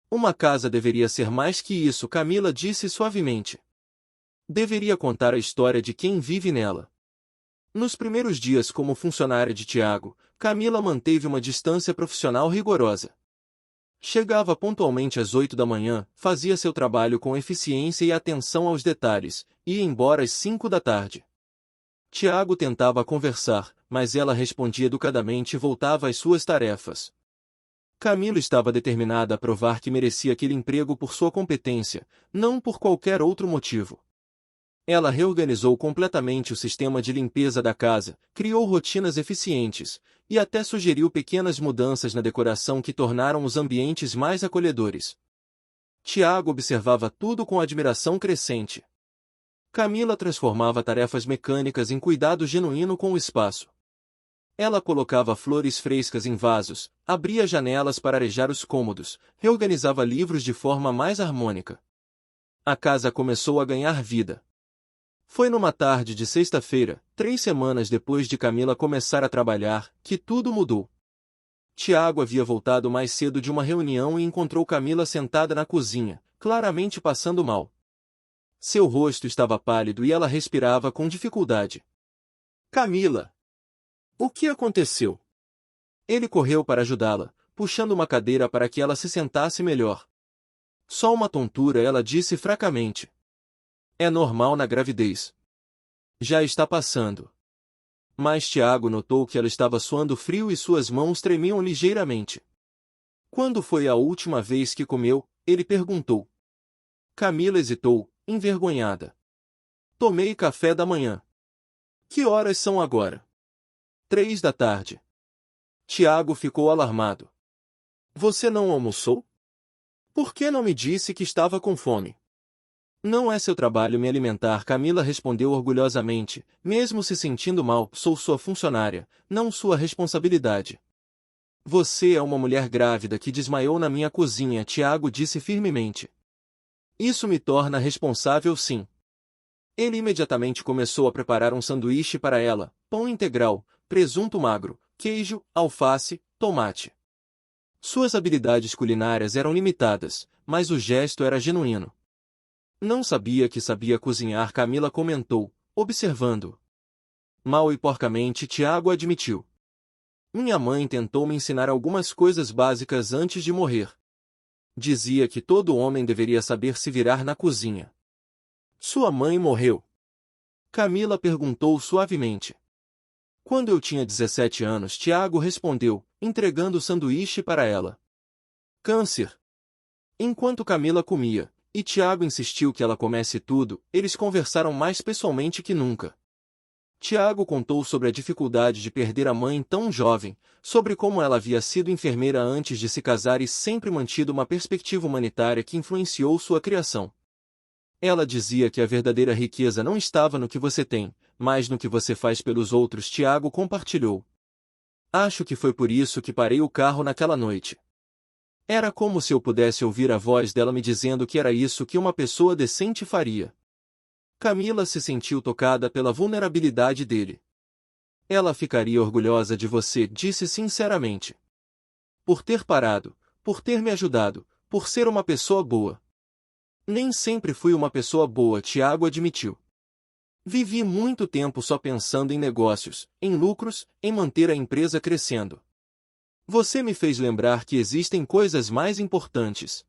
Uma casa deveria ser mais que isso, Camila disse suavemente. Deveria contar a história de quem vive nela. Nos primeiros dias como funcionária de Tiago, Camila manteve uma distância profissional rigorosa. Chegava pontualmente às 8 da manhã, fazia seu trabalho com eficiência e atenção aos detalhes, e ia embora às 5 da tarde. Tiago tentava conversar, mas ela respondia educadamente e voltava às suas tarefas. Camila estava determinada a provar que merecia aquele emprego por sua competência, não por qualquer outro motivo. Ela reorganizou completamente o sistema de limpeza da casa, criou rotinas eficientes, e até sugeriu pequenas mudanças na decoração que tornaram os ambientes mais acolhedores. Tiago observava tudo com admiração crescente. Camila transformava tarefas mecânicas em cuidado genuíno com o espaço. Ela colocava flores frescas em vasos, abria janelas para arejar os cômodos, reorganizava livros de forma mais harmônica. A casa começou a ganhar vida. Foi numa tarde de sexta-feira, 3 semanas depois de Camila começar a trabalhar, que tudo mudou. Tiago havia voltado mais cedo de uma reunião e encontrou Camila sentada na cozinha, claramente passando mal. Seu rosto estava pálido e ela respirava com dificuldade. Camila! O que aconteceu? Ele correu para ajudá-la, puxando uma cadeira para que ela se sentasse melhor. Só uma tontura, ela disse fracamente. É normal na gravidez. Já está passando. Mas Tiago notou que ela estava suando frio e suas mãos tremiam ligeiramente. Quando foi a última vez que comeu? Ele perguntou. Camila hesitou, envergonhada. Tomei café da manhã. Que horas são agora? 3 da tarde. Tiago ficou alarmado. Você não almoçou? Por que não me disse que estava com fome? Não é seu trabalho me alimentar, Camila respondeu orgulhosamente, mesmo se sentindo mal. Sou sua funcionária, não sua responsabilidade. Você é uma mulher grávida que desmaiou na minha cozinha, Tiago disse firmemente. Isso me torna responsável, sim. Ele imediatamente começou a preparar um sanduíche para ela, pão integral, presunto magro, queijo, alface, tomate. Suas habilidades culinárias eram limitadas, mas o gesto era genuíno. Não sabia que sabia cozinhar, Camila comentou, observando. Mal e porcamente, Tiago admitiu. Minha mãe tentou me ensinar algumas coisas básicas antes de morrer. Dizia que todo homem deveria saber se virar na cozinha. Sua mãe morreu? Camila perguntou suavemente. Quando eu tinha 17 anos, Tiago respondeu, entregando o sanduíche para ela. Câncer. Enquanto Camila comia, e Tiago insistiu que ela comesse tudo, eles conversaram mais pessoalmente que nunca. Tiago contou sobre a dificuldade de perder a mãe tão jovem, sobre como ela havia sido enfermeira antes de se casar e sempre mantido uma perspectiva humanitária que influenciou sua criação. Ela dizia que a verdadeira riqueza não estava no que você tem, mas no que você faz pelos outros. Tiago compartilhou. Acho que foi por isso que parei o carro naquela noite. Era como se eu pudesse ouvir a voz dela me dizendo que era isso que uma pessoa decente faria. Camila se sentiu tocada pela vulnerabilidade dele. Ela ficaria orgulhosa de você, disse sinceramente. Por ter parado, por ter me ajudado, por ser uma pessoa boa. Nem sempre fui uma pessoa boa, Tiago admitiu. Vivi muito tempo só pensando em negócios, em lucros, em manter a empresa crescendo. Você me fez lembrar que existem coisas mais importantes.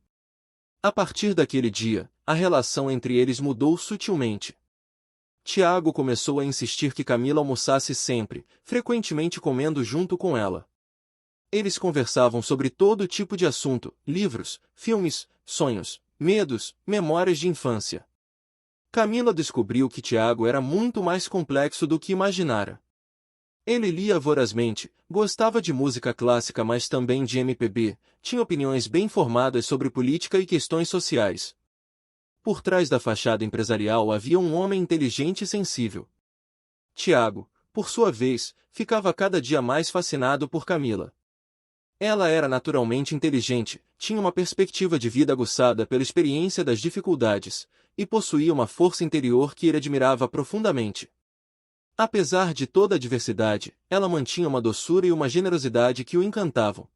A partir daquele dia, a relação entre eles mudou sutilmente. Tiago começou a insistir que Camila almoçasse sempre, frequentemente comendo junto com ela. Eles conversavam sobre todo tipo de assunto, livros, filmes, sonhos, medos, memórias de infância. Camila descobriu que Tiago era muito mais complexo do que imaginara. Ele lia vorazmente, gostava de música clássica mas também de MPB, tinha opiniões bem formadas sobre política e questões sociais. Por trás da fachada empresarial havia um homem inteligente e sensível. Tiago, por sua vez, ficava cada dia mais fascinado por Camila. Ela era naturalmente inteligente, tinha uma perspectiva de vida aguçada pela experiência das dificuldades, e possuía uma força interior que ele admirava profundamente. Apesar de toda a diversidade, ela mantinha uma doçura e uma generosidade que o encantavam.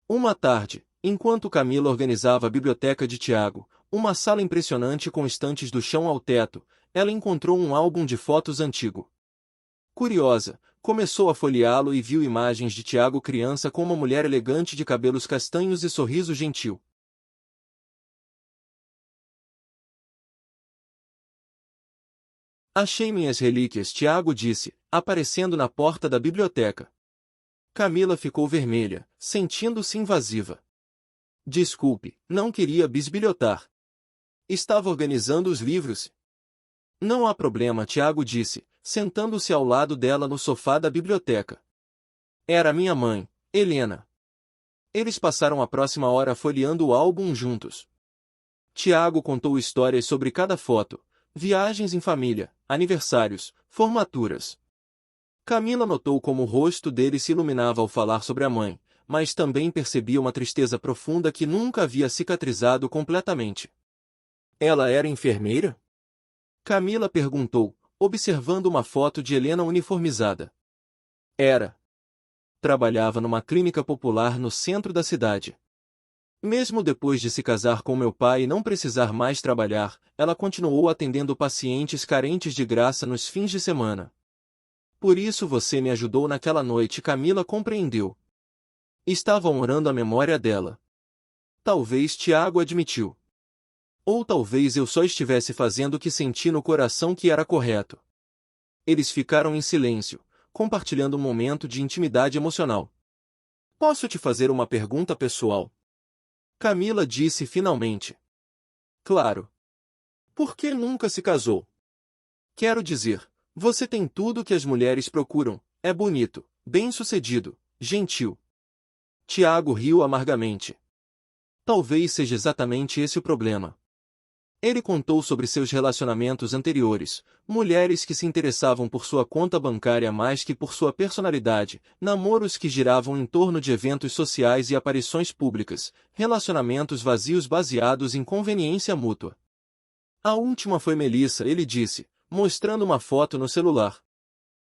Uma tarde, enquanto Camila organizava a biblioteca de Tiago, uma sala impressionante com estantes do chão ao teto, ela encontrou um álbum de fotos antigo. Curiosa, começou a folheá-lo e viu imagens de Tiago criança com uma mulher elegante de cabelos castanhos e sorriso gentil. Achei minhas relíquias, Tiago disse, aparecendo na porta da biblioteca. Camila ficou vermelha, sentindo-se invasiva. Desculpe, não queria bisbilhotar. Estava organizando os livros. Não há problema, Tiago disse, sentando-se ao lado dela no sofá da biblioteca. Era minha mãe, Helena. Eles passaram a próxima hora folheando o álbum juntos. Tiago contou histórias sobre cada foto, viagens em família, aniversários, formaturas. Camila notou como o rosto dele se iluminava ao falar sobre a mãe, mas também percebia uma tristeza profunda que nunca havia cicatrizado completamente. Ela era enfermeira? Camila perguntou, observando uma foto de Helena uniformizada. Era. Trabalhava numa clínica popular no centro da cidade. Mesmo depois de se casar com meu pai e não precisar mais trabalhar, ela continuou atendendo pacientes carentes de graça nos fins de semana. Por isso você me ajudou naquela noite, Camila compreendeu. Estava honrando a memória dela. Talvez Tiago admitiu. Ou talvez eu só estivesse fazendo o que senti no coração que era correto. Eles ficaram em silêncio, compartilhando um momento de intimidade emocional. Posso te fazer uma pergunta pessoal? Camila disse finalmente. Claro. Por que nunca se casou? Quero dizer, você tem tudo o que as mulheres procuram, é bonito, bem-sucedido, gentil. Tiago riu amargamente. Talvez seja exatamente esse o problema. Ele contou sobre seus relacionamentos anteriores, mulheres que se interessavam por sua conta bancária mais que por sua personalidade, namoros que giravam em torno de eventos sociais e aparições públicas, relacionamentos vazios baseados em conveniência mútua. A última foi Melissa, ele disse, mostrando uma foto no celular.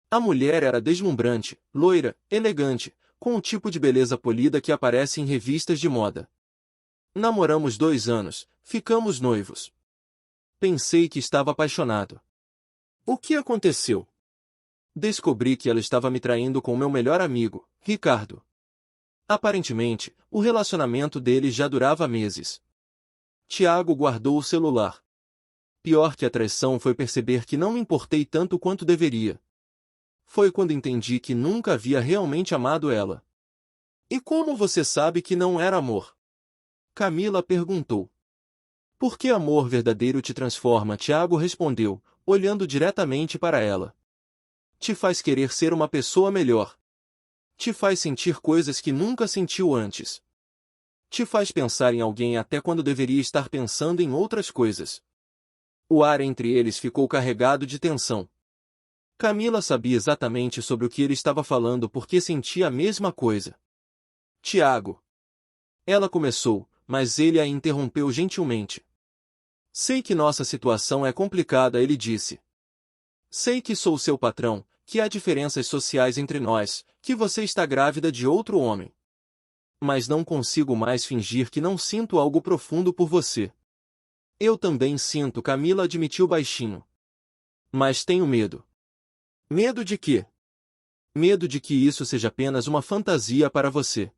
A mulher era deslumbrante, loira, elegante, com o tipo de beleza polida que aparece em revistas de moda. Namoramos 2 anos, ficamos noivos. Pensei que estava apaixonado. O que aconteceu? Descobri que ela estava me traindo com meu melhor amigo, Ricardo. Aparentemente, o relacionamento deles já durava meses. Tiago guardou o celular. Pior que a traição foi perceber que não me importei tanto quanto deveria. Foi quando entendi que nunca havia realmente amado ela. E como você sabe que não era amor? Camila perguntou. Por que amor verdadeiro te transforma? Tiago respondeu, olhando diretamente para ela. Te faz querer ser uma pessoa melhor. Te faz sentir coisas que nunca sentiu antes. Te faz pensar em alguém até quando deveria estar pensando em outras coisas. O ar entre eles ficou carregado de tensão. Camila sabia exatamente sobre o que ele estava falando porque sentia a mesma coisa. Tiago. Ela começou, mas ele a interrompeu gentilmente. Sei que nossa situação é complicada, ele disse. Sei que sou seu patrão, que há diferenças sociais entre nós, que você está grávida de outro homem. Mas não consigo mais fingir que não sinto algo profundo por você. Eu também sinto, Camila admitiu baixinho. Mas tenho medo. Medo de quê? Medo de que isso seja apenas uma fantasia para você.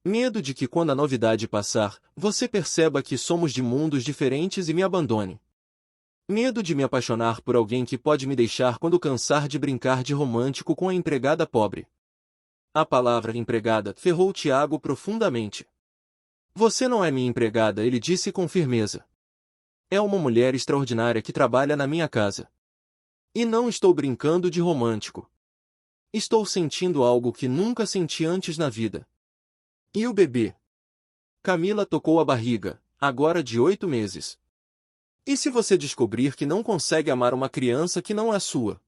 Medo de que quando a novidade passar, você perceba que somos de mundos diferentes e me abandone. Medo de me apaixonar por alguém que pode me deixar quando cansar de brincar de romântico com a empregada pobre. A palavra empregada ferrou Tiago profundamente. Você não é minha empregada, ele disse com firmeza. É uma mulher extraordinária que trabalha na minha casa. E não estou brincando de romântico. Estou sentindo algo que nunca senti antes na vida. E o bebê? Camila tocou a barriga, agora de 8 meses. E se você descobrir que não consegue amar uma criança que não é sua?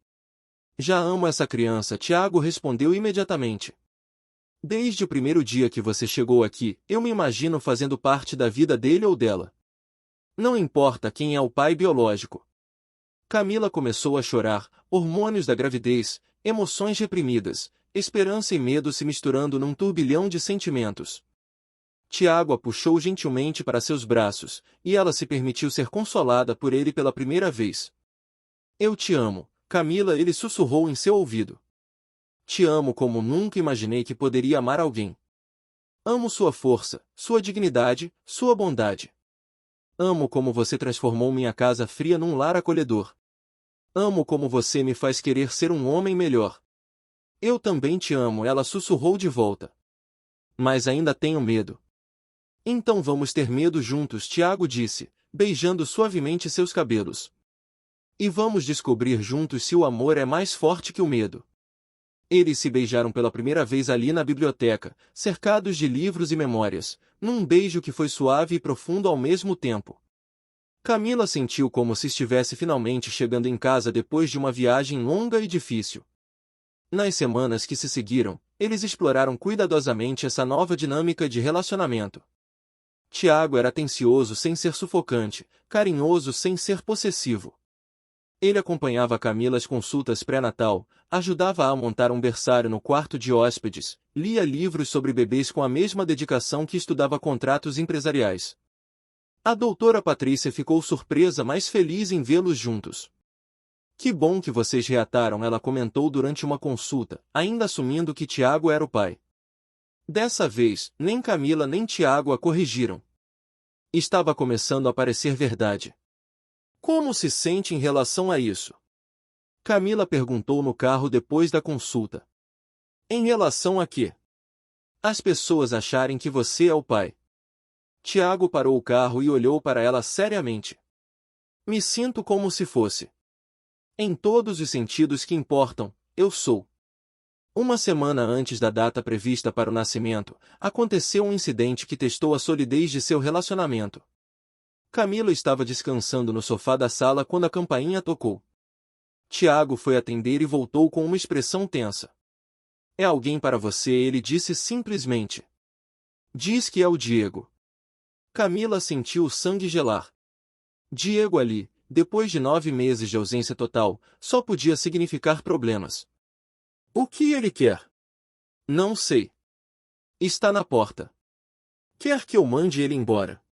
Já amo essa criança, Tiago respondeu imediatamente. Desde o primeiro dia que você chegou aqui, eu me imagino fazendo parte da vida dele ou dela. Não importa quem é o pai biológico. Camila começou a chorar, hormônios da gravidez, emoções reprimidas, esperança e medo se misturando num turbilhão de sentimentos. Tiago a puxou gentilmente para seus braços, e ela se permitiu ser consolada por ele pela primeira vez. Eu te amo, Camila, ele sussurrou em seu ouvido. Te amo como nunca imaginei que poderia amar alguém. Amo sua força, sua dignidade, sua bondade. Amo como você transformou minha casa fria num lar acolhedor. Amo como você me faz querer ser um homem melhor. Eu também te amo, ela sussurrou de volta. Mas ainda tenho medo. Então vamos ter medo juntos, Tiago disse, beijando suavemente seus cabelos. E vamos descobrir juntos se o amor é mais forte que o medo. Eles se beijaram pela primeira vez ali na biblioteca, cercados de livros e memórias, num beijo que foi suave e profundo ao mesmo tempo. Camila sentiu como se estivesse finalmente chegando em casa depois de uma viagem longa e difícil. Nas semanas que se seguiram, eles exploraram cuidadosamente essa nova dinâmica de relacionamento. Tiago era atencioso sem ser sufocante, carinhoso sem ser possessivo. Ele acompanhava Camila às consultas pré-natal, ajudava-a a montar um berçário no quarto de hóspedes, lia livros sobre bebês com a mesma dedicação que estudava contratos empresariais. A doutora Patrícia ficou surpresa, mas feliz em vê-los juntos. Que bom que vocês reataram, ela comentou durante uma consulta, ainda assumindo que Tiago era o pai. Dessa vez, nem Camila nem Tiago a corrigiram. Estava começando a parecer verdade. Como se sente em relação a isso? Camila perguntou no carro depois da consulta. Em relação a quê? As pessoas acharem que você é o pai. Tiago parou o carro e olhou para ela seriamente. Me sinto como se fosse. Em todos os sentidos que importam, eu sou. Uma semana antes da data prevista para o nascimento, aconteceu um incidente que testou a solidez de seu relacionamento. Camila estava descansando no sofá da sala quando a campainha tocou. Tiago foi atender e voltou com uma expressão tensa. É alguém para você, ele disse simplesmente. Diz que é o Diego. Camila sentiu o sangue gelar. Diego ali, depois de 9 meses de ausência total, só podia significar problemas. O que ele quer? Não sei. Está na porta. Quer que eu mande ele embora?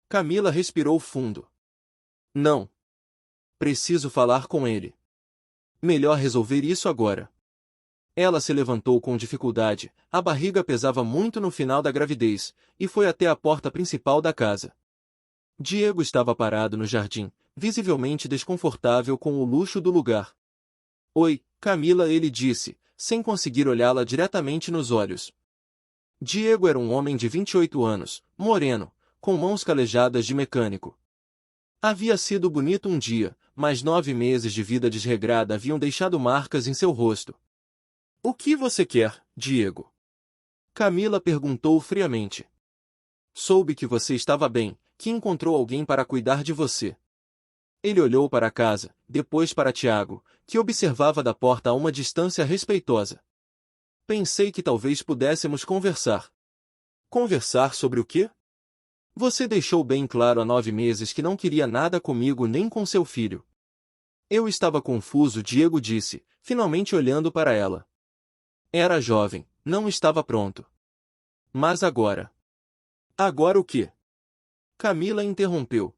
Camila respirou fundo. Não. Preciso falar com ele. Melhor resolver isso agora. Ela se levantou com dificuldade, a barriga pesava muito no final da gravidez, e foi até a porta principal da casa. Diego estava parado no jardim, visivelmente desconfortável com o luxo do lugar. Oi, Camila, ele disse, sem conseguir olhá-la diretamente nos olhos. Diego era um homem de 28 anos, moreno, com mãos calejadas de mecânico. Havia sido bonito um dia, mas 9 meses de vida desregrada haviam deixado marcas em seu rosto. O que você quer, Diego? Camila perguntou friamente. Soube que você estava bem, que encontrou alguém para cuidar de você. Ele olhou para a casa, depois para Tiago, que observava da porta a uma distância respeitosa. Pensei que talvez pudéssemos conversar. Conversar sobre o quê? Você deixou bem claro há 9 meses que não queria nada comigo nem com seu filho. Eu estava confuso, Diego disse, finalmente olhando para ela. Era jovem, não estava pronto. Mas agora. Agora o quê? Camila interrompeu.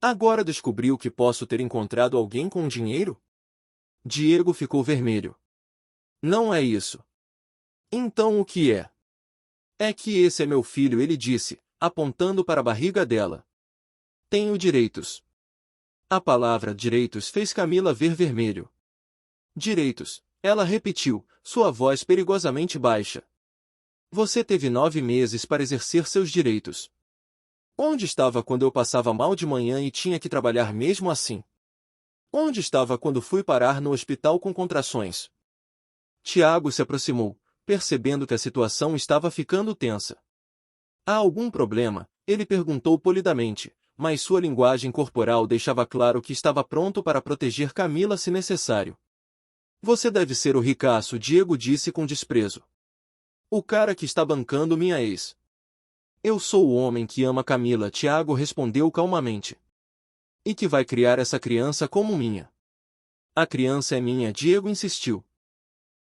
Agora descobriu que posso ter encontrado alguém com dinheiro? Diego ficou vermelho. Não é isso. Então o que é? É que esse é meu filho, ele disse, apontando para a barriga dela. Tenho direitos. A palavra direitos fez Camila ver vermelho. Direitos, ela repetiu, sua voz perigosamente baixa. Você teve 9 meses para exercer seus direitos. Onde estava quando eu passava mal de manhã e tinha que trabalhar mesmo assim? Onde estava quando fui parar no hospital com contrações? Tiago se aproximou, percebendo que a situação estava ficando tensa. Há algum problema? Ele perguntou polidamente, mas sua linguagem corporal deixava claro que estava pronto para proteger Camila se necessário. Você deve ser o ricaço, Diego disse com desprezo. O cara que está bancando minha ex. Eu sou o homem que ama Camila, Tiago respondeu calmamente. E que vai criar essa criança como minha. A criança é minha, Diego insistiu.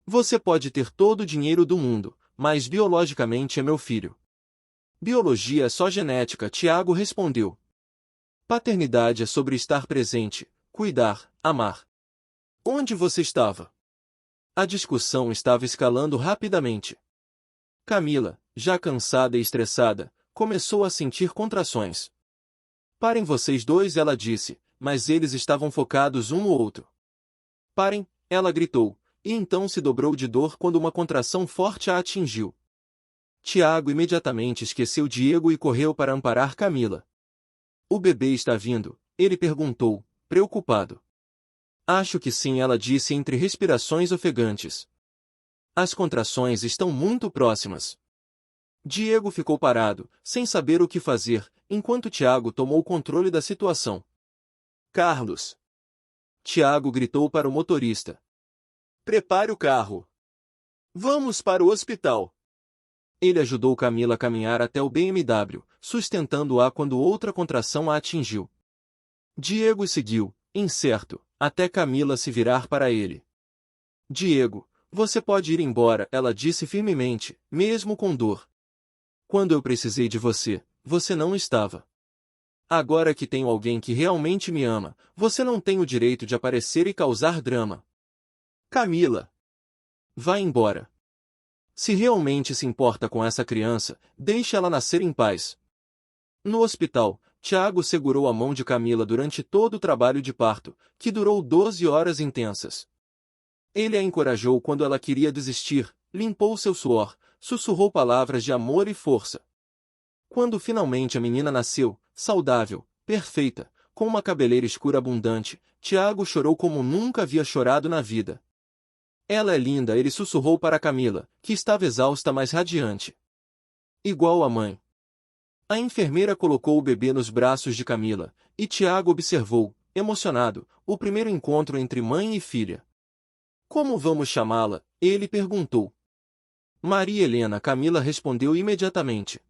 Você pode ter todo o dinheiro do mundo, mas biologicamente é meu filho. Biologia é só genética, Tiago respondeu. Paternidade é sobre estar presente, cuidar, amar. Onde você estava? A discussão estava escalando rapidamente. Camila, já cansada e estressada, começou a sentir contrações. Parem vocês dois, ela disse, mas eles estavam focados um no outro. Parem, ela gritou, e então se dobrou de dor quando uma contração forte a atingiu. Tiago imediatamente esqueceu Diego e correu para amparar Camila. O bebê está vindo? Ele perguntou, preocupado. Acho que sim, ela disse entre respirações ofegantes. As contrações estão muito próximas. Diego ficou parado, sem saber o que fazer, enquanto Tiago tomou o controle da situação. Carlos! Tiago gritou para o motorista. Prepare o carro. Vamos para o hospital. Ele ajudou Camila a caminhar até o BMW, sustentando-a quando outra contração a atingiu. Diego seguiu, incerto, até Camila se virar para ele. Diego, você pode ir embora, ela disse firmemente, mesmo com dor. Quando eu precisei de você, você não estava. Agora que tenho alguém que realmente me ama, você não tem o direito de aparecer e causar drama. Camila! Vá embora. Se realmente se importa com essa criança, deixe ela nascer em paz. No hospital, Tiago segurou a mão de Camila durante todo o trabalho de parto, que durou 12 horas intensas. Ele a encorajou quando ela queria desistir, limpou seu suor, sussurrou palavras de amor e força. Quando finalmente a menina nasceu, saudável, perfeita, com uma cabeleira escura abundante, Tiago chorou como nunca havia chorado na vida. Ela é linda, ele sussurrou para Camila, que estava exausta mas radiante. Igual a mãe. A enfermeira colocou o bebê nos braços de Camila, e Tiago observou, emocionado, o primeiro encontro entre mãe e filha. Como vamos chamá-la? Ele perguntou. Maria Helena, Camila respondeu imediatamente.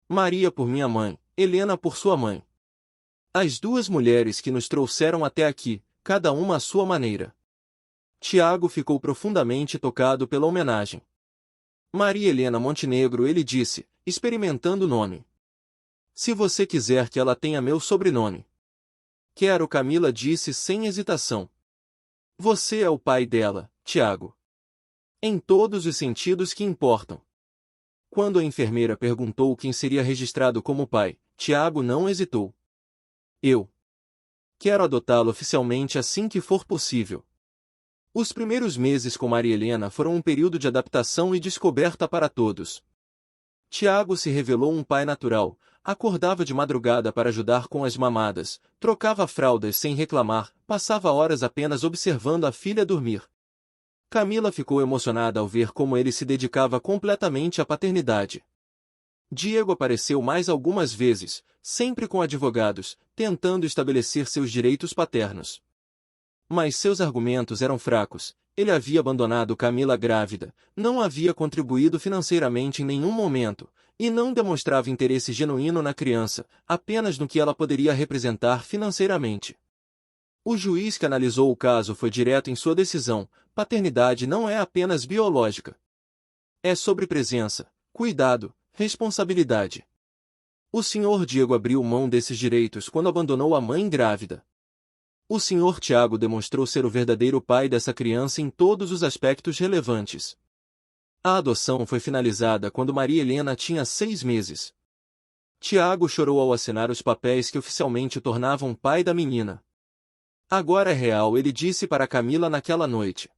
Maria por minha mãe, Helena por sua mãe. As duas mulheres que nos trouxeram até aqui, cada uma à sua maneira. Tiago ficou profundamente tocado pela homenagem. Maria Helena Montenegro, ele disse, experimentando o nome. Se você quiser que ela tenha meu sobrenome. Quero, Camila disse sem hesitação. Você é o pai dela, Tiago. Em todos os sentidos que importam. Quando a enfermeira perguntou quem seria registrado como pai, Tiago não hesitou. Eu. Quero adotá-lo oficialmente assim que for possível. Os primeiros meses com Maria Helena foram um período de adaptação e descoberta para todos. Tiago se revelou um pai natural, acordava de madrugada para ajudar com as mamadas, trocava fraldas sem reclamar, passava horas apenas observando a filha dormir. Camila ficou emocionada ao ver como ele se dedicava completamente à paternidade. Diego apareceu mais algumas vezes, sempre com advogados, tentando estabelecer seus direitos paternos. Mas seus argumentos eram fracos. Ele havia abandonado Camila grávida, não havia contribuído financeiramente em nenhum momento, e não demonstrava interesse genuíno na criança, apenas no que ela poderia representar financeiramente. O juiz que analisou o caso foi direto em sua decisão: paternidade não é apenas biológica. É sobre presença, cuidado, responsabilidade. O Sr. Diego abriu mão desses direitos quando abandonou a mãe grávida. O Sr. Tiago demonstrou ser o verdadeiro pai dessa criança em todos os aspectos relevantes. A adoção foi finalizada quando Maria Helena tinha 6 meses. Tiago chorou ao assinar os papéis que oficialmente o tornavam pai da menina. Agora é real, ele disse para Camila naquela noite.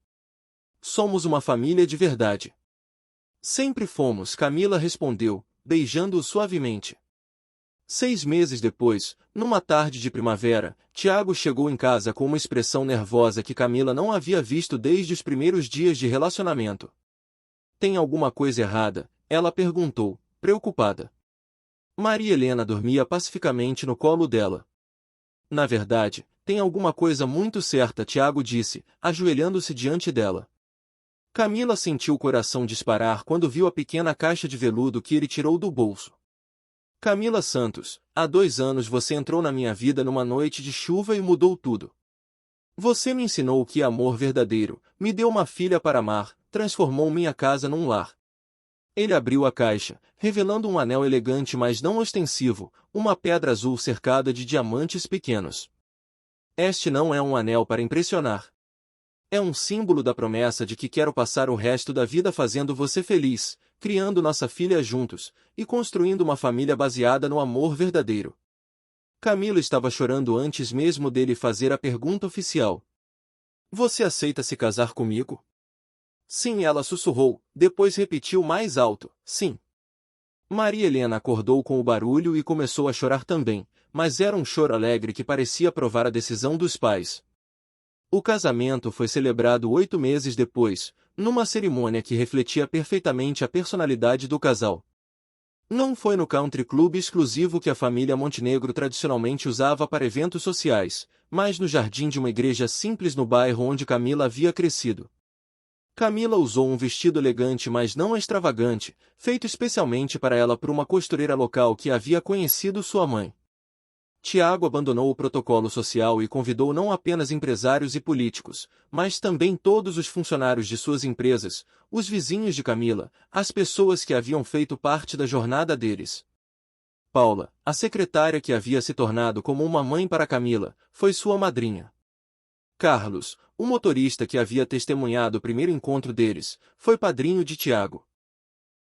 Somos uma família de verdade. Sempre fomos, Camila respondeu, beijando-o suavemente. 6 meses depois, numa tarde de primavera, Tiago chegou em casa com uma expressão nervosa que Camila não havia visto desde os primeiros dias de relacionamento. Tem alguma coisa errada? Ela perguntou, preocupada. Maria Helena dormia pacificamente no colo dela. Na verdade, tem alguma coisa muito certa, Tiago disse, ajoelhando-se diante dela. Camila sentiu o coração disparar quando viu a pequena caixa de veludo que ele tirou do bolso. Camila Santos, há 2 anos você entrou na minha vida numa noite de chuva e mudou tudo. Você me ensinou o que é amor verdadeiro, me deu uma filha para amar, transformou minha casa num lar. Ele abriu a caixa, revelando um anel elegante mas não ostensivo, uma pedra azul cercada de diamantes pequenos. Este não é um anel para impressionar. É um símbolo da promessa de que quero passar o resto da vida fazendo você feliz, criando nossa filha juntos, e construindo uma família baseada no amor verdadeiro. Camila estava chorando antes mesmo dele fazer a pergunta oficial. Você aceita se casar comigo? Sim, ela sussurrou, depois repetiu mais alto, sim. Maria Helena acordou com o barulho e começou a chorar também, mas era um choro alegre que parecia provar a decisão dos pais. O casamento foi celebrado 8 meses depois, numa cerimônia que refletia perfeitamente a personalidade do casal. Não foi no country club exclusivo que a família Montenegro tradicionalmente usava para eventos sociais, mas no jardim de uma igreja simples no bairro onde Camila havia crescido. Camila usou um vestido elegante mas não extravagante, feito especialmente para ela por uma costureira local que havia conhecido sua mãe. Tiago abandonou o protocolo social e convidou não apenas empresários e políticos, mas também todos os funcionários de suas empresas, os vizinhos de Camila, as pessoas que haviam feito parte da jornada deles. Paula, a secretária que havia se tornado como uma mãe para Camila, foi sua madrinha. Carlos, o motorista que havia testemunhado o primeiro encontro deles, foi padrinho de Tiago.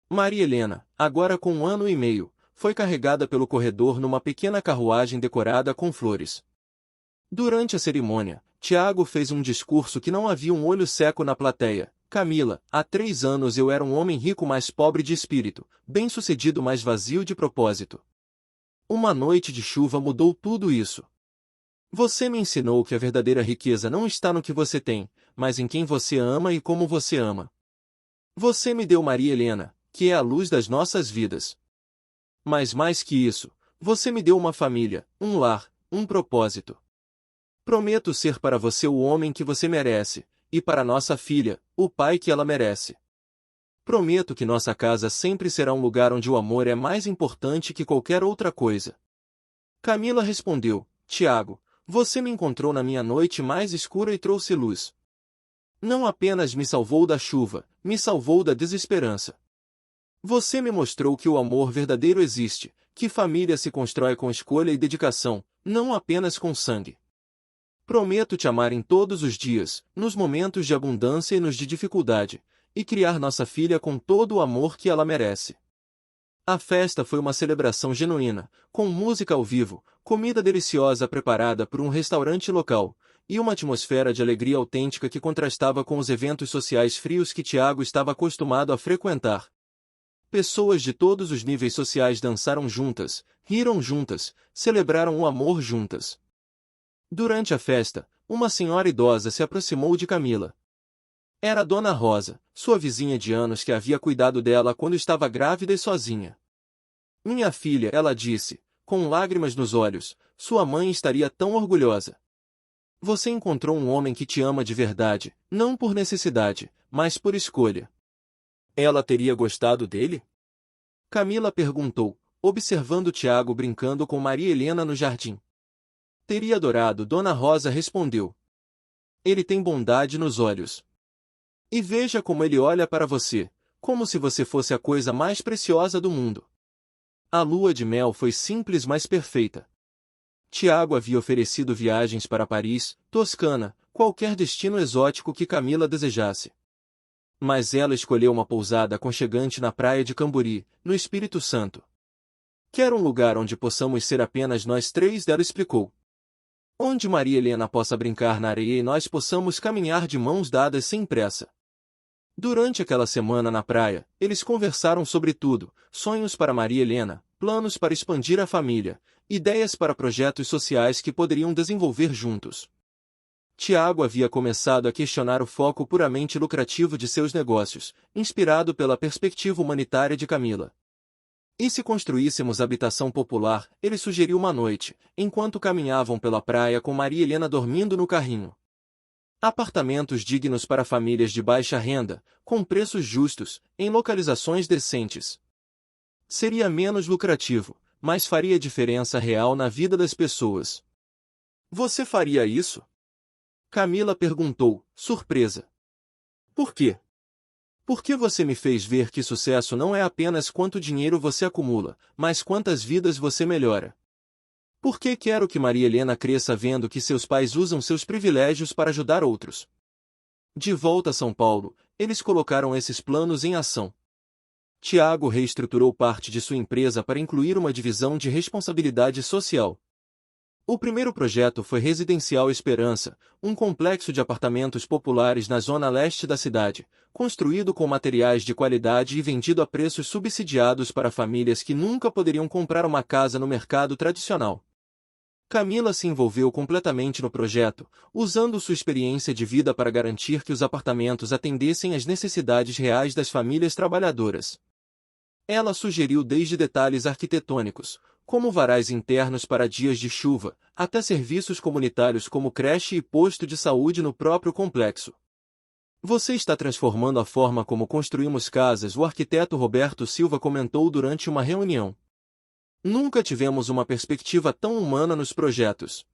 Maria Helena, agora com 1 ano e meio, foi carregada pelo corredor numa pequena carruagem decorada com flores. Durante a cerimônia, Tiago fez um discurso que não havia um olho seco na plateia. Camila, há 3 anos eu era um homem rico mas pobre de espírito, bem-sucedido mas vazio de propósito. Uma noite de chuva mudou tudo isso. Você me ensinou que a verdadeira riqueza não está no que você tem, mas em quem você ama e como você ama. Você me deu Maria Helena, que é a luz das nossas vidas. Mas mais que isso, você me deu uma família, um lar, um propósito. Prometo ser para você o homem que você merece, e para nossa filha, o pai que ela merece. Prometo que nossa casa sempre será um lugar onde o amor é mais importante que qualquer outra coisa. Camila respondeu, Tiago, você me encontrou na minha noite mais escura e trouxe luz. Não apenas me salvou da chuva, me salvou da desesperança. Você me mostrou que o amor verdadeiro existe, que família se constrói com escolha e dedicação, não apenas com sangue. Prometo te amar em todos os dias, nos momentos de abundância e nos de dificuldade, e criar nossa filha com todo o amor que ela merece. A festa foi uma celebração genuína, com música ao vivo, comida deliciosa preparada por um restaurante local, e uma atmosfera de alegria autêntica que contrastava com os eventos sociais frios que Tiago estava acostumado a frequentar. Pessoas de todos os níveis sociais dançaram juntas, riram juntas, celebraram o amor juntas. Durante a festa, uma senhora idosa se aproximou de Camila. Era Dona Rosa, sua vizinha de anos que havia cuidado dela quando estava grávida e sozinha. Minha filha, ela disse, com lágrimas nos olhos, sua mãe estaria tão orgulhosa. Você encontrou um homem que te ama de verdade, não por necessidade, mas por escolha. Ela teria gostado dele? Camila perguntou, observando Tiago brincando com Maria Helena no jardim. Teria adorado, Dona Rosa respondeu. Ele tem bondade nos olhos. E veja como ele olha para você, como se você fosse a coisa mais preciosa do mundo. A lua de mel foi simples mas perfeita. Tiago havia oferecido viagens para Paris, Toscana, qualquer destino exótico que Camila desejasse. Mas ela escolheu uma pousada aconchegante na praia de Camburi, no Espírito Santo. Quero um lugar onde possamos ser apenas nós três, ela explicou. Onde Maria Helena possa brincar na areia e nós possamos caminhar de mãos dadas sem pressa. Durante aquela semana na praia, eles conversaram sobre tudo, sonhos para Maria Helena, planos para expandir a família, ideias para projetos sociais que poderiam desenvolver juntos. Tiago havia começado a questionar o foco puramente lucrativo de seus negócios, inspirado pela perspectiva humanitária de Camila. E se construíssemos habitação popular, ele sugeriu uma noite, enquanto caminhavam pela praia com Maria Helena dormindo no carrinho. Apartamentos dignos para famílias de baixa renda, com preços justos, em localizações decentes. Seria menos lucrativo, mas faria diferença real na vida das pessoas. Você faria isso? Camila perguntou, surpresa. Por quê? Porque você me fez ver que sucesso não é apenas quanto dinheiro você acumula, mas quantas vidas você melhora. Porque quero que Maria Helena cresça vendo que seus pais usam seus privilégios para ajudar outros. De volta a São Paulo, eles colocaram esses planos em ação. Tiago reestruturou parte de sua empresa para incluir uma divisão de responsabilidade social. O primeiro projeto foi Residencial Esperança, um complexo de apartamentos populares na zona leste da cidade, construído com materiais de qualidade e vendido a preços subsidiados para famílias que nunca poderiam comprar uma casa no mercado tradicional. Camila se envolveu completamente no projeto, usando sua experiência de vida para garantir que os apartamentos atendessem às necessidades reais das famílias trabalhadoras. Ela sugeriu desde detalhes arquitetônicos, como varais internos para dias de chuva, até serviços comunitários como creche e posto de saúde no próprio complexo. Você está transformando a forma como construímos casas, o arquiteto Roberto Silva comentou durante uma reunião. Nunca tivemos uma perspectiva tão humana nos projetos.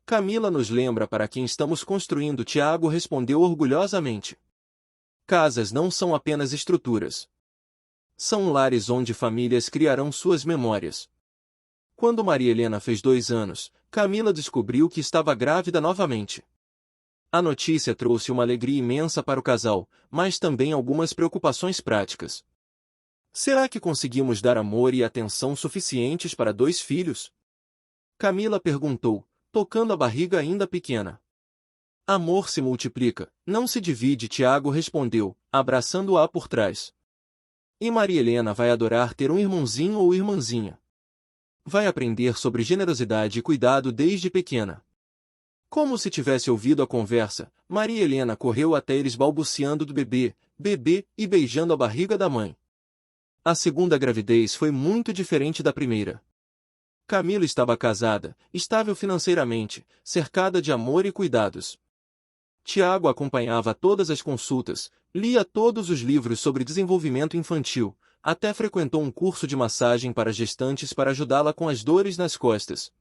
Camila nos lembra para quem estamos construindo, Tiago respondeu orgulhosamente. Casas não são apenas estruturas. São lares onde famílias criarão suas memórias. Quando Maria Helena fez 2 anos, Camila descobriu que estava grávida novamente. A notícia trouxe uma alegria imensa para o casal, mas também algumas preocupações práticas. Será que conseguimos dar amor e atenção suficientes para 2 filhos? Camila perguntou, tocando a barriga ainda pequena. Amor se multiplica, não se divide, Tiago respondeu, abraçando-a por trás. E Maria Helena vai adorar ter um irmãozinho ou irmãzinha. Vai aprender sobre generosidade e cuidado desde pequena. Como se tivesse ouvido a conversa, Maria Helena correu até eles balbuciando do bebê, bebê, e beijando a barriga da mãe. A segunda gravidez foi muito diferente da primeira. Camila estava casada, estável financeiramente, cercada de amor e cuidados. Tiago acompanhava todas as consultas, lia todos os livros sobre desenvolvimento infantil, até frequentou um curso de massagem para gestantes para ajudá-la com as dores nas costas.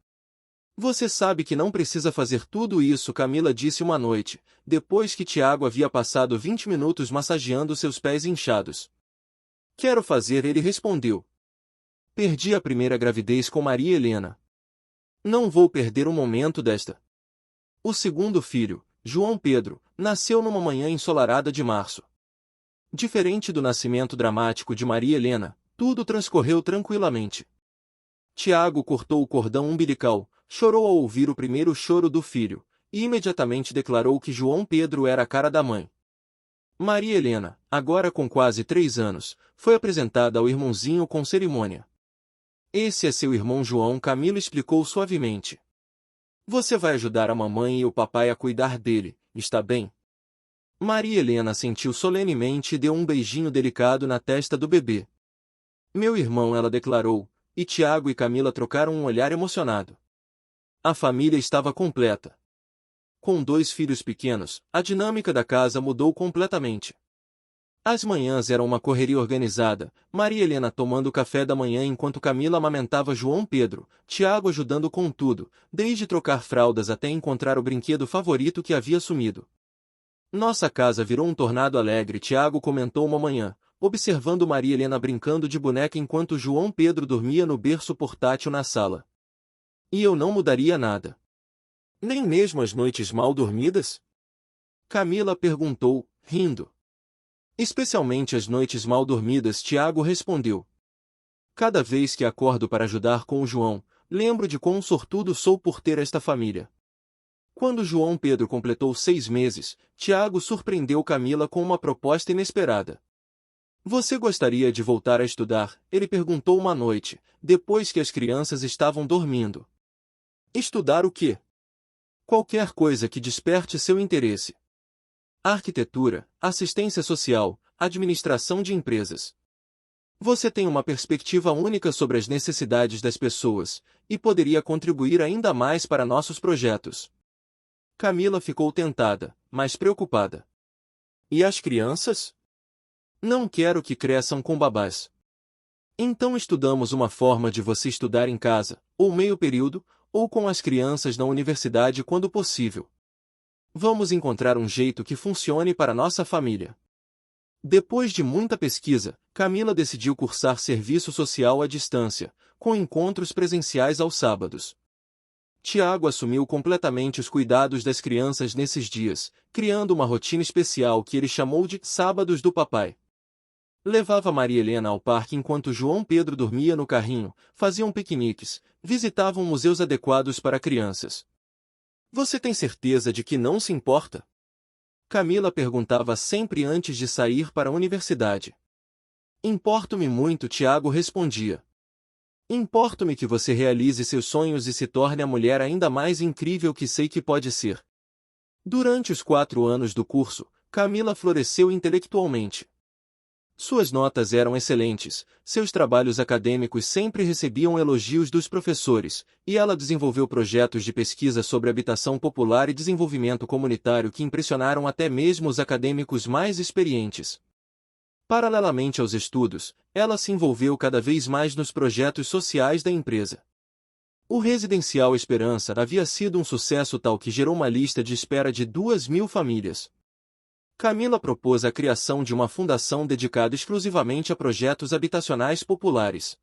Você sabe que não precisa fazer tudo isso, Camila disse uma noite, depois que Tiago havia passado 20 minutos massageando seus pés inchados. Quero fazer, ele respondeu. Perdi a primeira gravidez com Maria Helena. Não vou perder um momento desta. O segundo filho, João Pedro, nasceu numa manhã ensolarada de março. Diferente do nascimento dramático de Maria Helena, tudo transcorreu tranquilamente. Tiago cortou o cordão umbilical, chorou ao ouvir o primeiro choro do filho, e imediatamente declarou que João Pedro era a cara da mãe. Maria Helena, agora com quase 3 anos, foi apresentada ao irmãozinho com cerimônia. Esse é seu irmão João, Camila explicou suavemente. Você vai ajudar a mamãe e o papai a cuidar dele, está bem? Maria Helena assentiu solenemente e deu um beijinho delicado na testa do bebê. Meu irmão, ela declarou, e Tiago e Camila trocaram um olhar emocionado. A família estava completa. Com 2 filhos pequenos, a dinâmica da casa mudou completamente. As manhãs eram uma correria organizada, Maria Helena tomando café da manhã enquanto Camila amamentava João Pedro, Tiago ajudando com tudo, desde trocar fraldas até encontrar o brinquedo favorito que havia sumido. Nossa casa virou um tornado alegre, Tiago comentou uma manhã, observando Maria Helena brincando de boneca enquanto João Pedro dormia no berço portátil na sala. E eu não mudaria nada. Nem mesmo as noites mal dormidas? Camila perguntou, rindo. Especialmente as noites mal dormidas, Tiago respondeu. Cada vez que acordo para ajudar com o João, lembro de quão sortudo sou por ter esta família. Quando João Pedro completou 6 meses, Tiago surpreendeu Camila com uma proposta inesperada. Você gostaria de voltar a estudar? Ele perguntou uma noite, depois que as crianças estavam dormindo. Estudar o quê? Qualquer coisa que desperte seu interesse. Arquitetura, assistência social, administração de empresas. Você tem uma perspectiva única sobre as necessidades das pessoas, e poderia contribuir ainda mais para nossos projetos. Camila ficou tentada, mas preocupada. E as crianças? Não quero que cresçam com babás. Então estudamos uma forma de você estudar em casa, ou meio período, ou com as crianças na universidade quando possível. Vamos encontrar um jeito que funcione para nossa família. Depois de muita pesquisa, Camila decidiu cursar serviço social à distância, com encontros presenciais aos sábados. Tiago assumiu completamente os cuidados das crianças nesses dias, criando uma rotina especial que ele chamou de Sábados do Papai. Levava Maria Helena ao parque enquanto João Pedro dormia no carrinho, faziam piqueniques, visitavam museus adequados para crianças. Você tem certeza de que não se importa? Camila perguntava sempre antes de sair para a universidade. Importo-me muito, Tiago respondia. Importo-me que você realize seus sonhos e se torne a mulher ainda mais incrível que sei que pode ser. Durante os 4 anos do curso, Camila floresceu intelectualmente. Suas notas eram excelentes, seus trabalhos acadêmicos sempre recebiam elogios dos professores, e ela desenvolveu projetos de pesquisa sobre habitação popular e desenvolvimento comunitário que impressionaram até mesmo os acadêmicos mais experientes. Paralelamente aos estudos, ela se envolveu cada vez mais nos projetos sociais da empresa. O Residencial Esperança havia sido um sucesso tal que gerou uma lista de espera de 2.000 famílias. Camila propôs a criação de uma fundação dedicada exclusivamente a projetos habitacionais populares.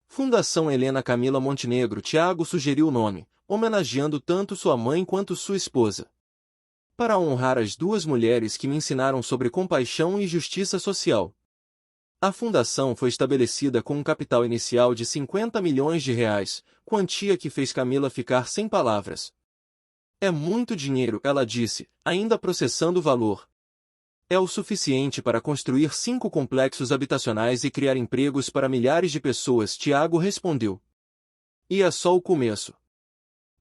Fundação Helena Camila Montenegro. Tiago sugeriu o nome, homenageando tanto sua mãe quanto sua esposa. Para honrar as 2 mulheres que me ensinaram sobre compaixão e justiça social. A fundação foi estabelecida com um capital inicial de R$ 50 milhões, quantia que fez Camila ficar sem palavras. É muito dinheiro, ela disse, ainda processando o valor. É o suficiente para construir 5 complexos habitacionais e criar empregos para milhares de pessoas, Tiago respondeu. E é só o começo.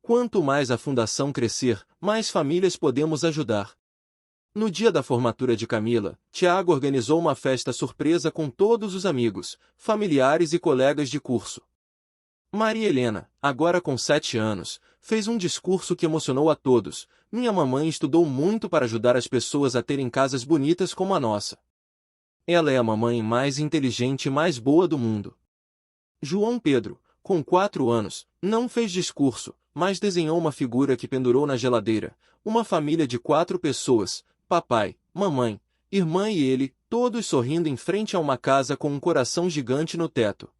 Quanto mais a fundação crescer, mais famílias podemos ajudar. No dia da formatura de Camila, Tiago organizou uma festa surpresa com todos os amigos, familiares e colegas de curso. Maria Helena, agora com 7 anos, fez um discurso que emocionou a todos. Minha mamãe estudou muito para ajudar as pessoas a terem casas bonitas como a nossa. Ela é a mamãe mais inteligente e mais boa do mundo. João Pedro, com 4 anos, não fez discurso, mas desenhou uma figura que pendurou na geladeira, uma família de 4 pessoas, papai, mamãe, irmã e ele, todos sorrindo em frente a uma casa com um coração gigante no teto.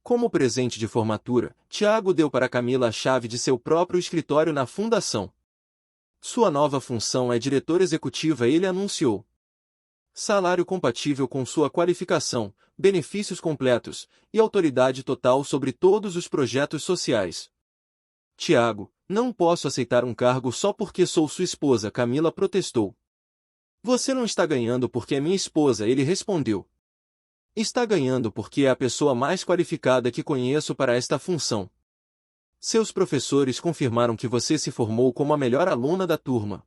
Como presente de formatura, Tiago deu para Camila a chave de seu próprio escritório na fundação. Sua nova função é diretora executiva, ele anunciou. Salário compatível com sua qualificação, benefícios completos e autoridade total sobre todos os projetos sociais. Tiago, não posso aceitar um cargo só porque sou sua esposa, Camila protestou. Você não está ganhando porque é minha esposa, ele respondeu. Está ganhando porque é a pessoa mais qualificada que conheço para esta função. Seus professores confirmaram que você se formou como a melhor aluna da turma.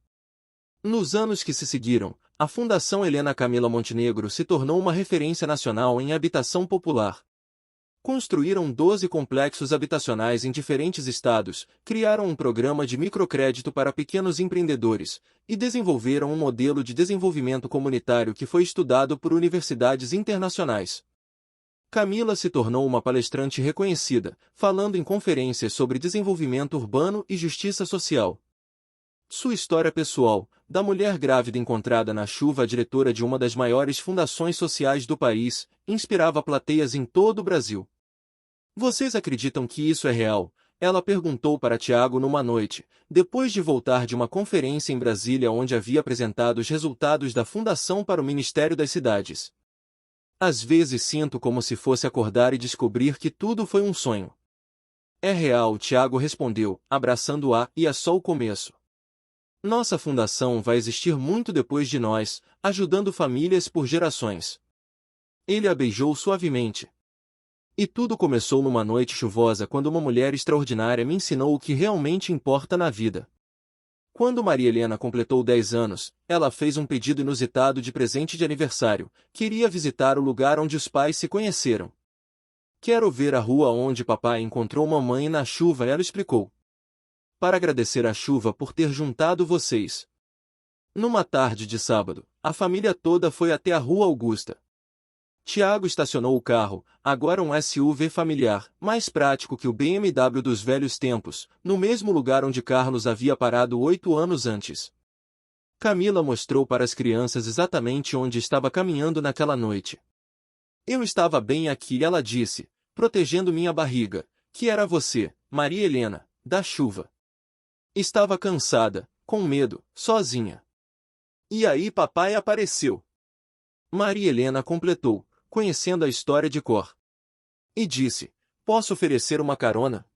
Nos anos que se seguiram, a Fundação Helena Camila Montenegro se tornou uma referência nacional em habitação popular. Construíram 12 complexos habitacionais em diferentes estados, criaram um programa de microcrédito para pequenos empreendedores e desenvolveram um modelo de desenvolvimento comunitário que foi estudado por universidades internacionais. Camila se tornou uma palestrante reconhecida, falando em conferências sobre desenvolvimento urbano e justiça social. Sua história pessoal, da mulher grávida encontrada na chuva à diretora de uma das maiores fundações sociais do país, inspirava plateias em todo o Brasil. Vocês acreditam que isso é real? Ela perguntou para Tiago numa noite, depois de voltar de uma conferência em Brasília onde havia apresentado os resultados da fundação para o Ministério das Cidades. Às vezes sinto como se fosse acordar e descobrir que tudo foi um sonho. É real, Tiago respondeu, abraçando-a, e é só o começo. Nossa fundação vai existir muito depois de nós, ajudando famílias por gerações. Ele a beijou suavemente. E tudo começou numa noite chuvosa quando uma mulher extraordinária me ensinou o que realmente importa na vida. Quando Maria Helena completou 10 anos, ela fez um pedido inusitado de presente de aniversário. Queria visitar o lugar onde os pais se conheceram. Quero ver a rua onde papai encontrou mamãe na chuva, ela explicou. Para agradecer à chuva por ter juntado vocês. Numa tarde de sábado, a família toda foi até a Rua Augusta. Tiago estacionou o carro, agora um SUV familiar, mais prático que o BMW dos velhos tempos, no mesmo lugar onde Carlos havia parado 8 anos antes. Camila mostrou para as crianças exatamente onde estava caminhando naquela noite. Eu estava bem aqui, ela disse, protegendo minha barriga, que era você, Maria Helena, da chuva. Estava cansada, com medo, sozinha. E aí papai apareceu. Maria Helena completou, conhecendo a história de cor. E disse, posso oferecer uma carona?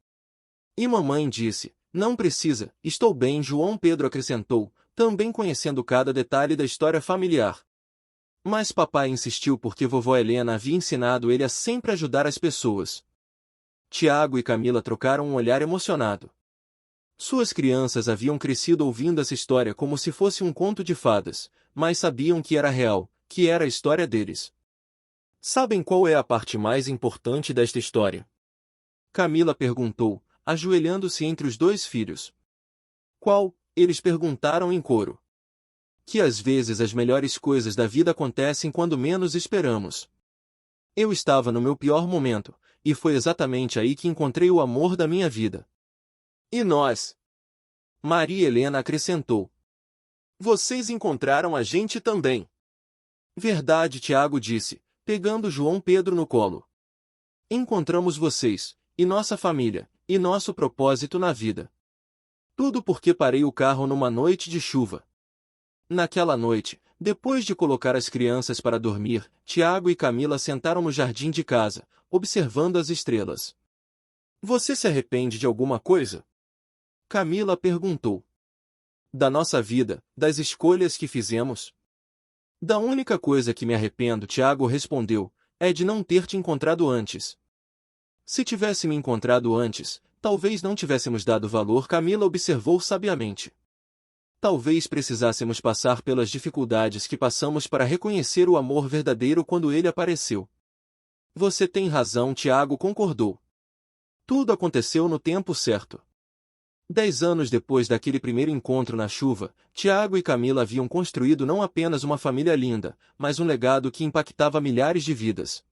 E mamãe disse, não precisa, estou bem, João Pedro acrescentou, também conhecendo cada detalhe da história familiar. Mas papai insistiu porque vovó Helena havia ensinado ele a sempre ajudar as pessoas. Tiago e Camila trocaram um olhar emocionado. Suas crianças haviam crescido ouvindo essa história como se fosse um conto de fadas, mas sabiam que era real, que era a história deles. Sabem qual é a parte mais importante desta história? Camila perguntou, ajoelhando-se entre os dois filhos. Qual? Eles perguntaram em coro. Que às vezes as melhores coisas da vida acontecem quando menos esperamos. Eu estava no meu pior momento, e foi exatamente aí que encontrei o amor da minha vida. E nós? Maria Helena acrescentou. Vocês encontraram a gente também. Verdade, Tiago disse, pegando João Pedro no colo. Encontramos vocês, e nossa família, e nosso propósito na vida. Tudo porque parei o carro numa noite de chuva. Naquela noite, depois de colocar as crianças para dormir, Tiago e Camila sentaram no jardim de casa, observando as estrelas. Você se arrepende de alguma coisa? Camila perguntou. Da nossa vida, das escolhas que fizemos? Da única coisa que me arrependo, Tiago respondeu, é de não ter te encontrado antes. Se tivesse me encontrado antes, talvez não tivéssemos dado valor, Camila observou sabiamente. Talvez precisássemos passar pelas dificuldades que passamos para reconhecer o amor verdadeiro quando ele apareceu. Você tem razão, Tiago concordou. Tudo aconteceu no tempo certo. 10 anos depois daquele primeiro encontro na chuva, Tiago e Camila haviam construído não apenas uma família linda, mas um legado que impactava milhares de vidas.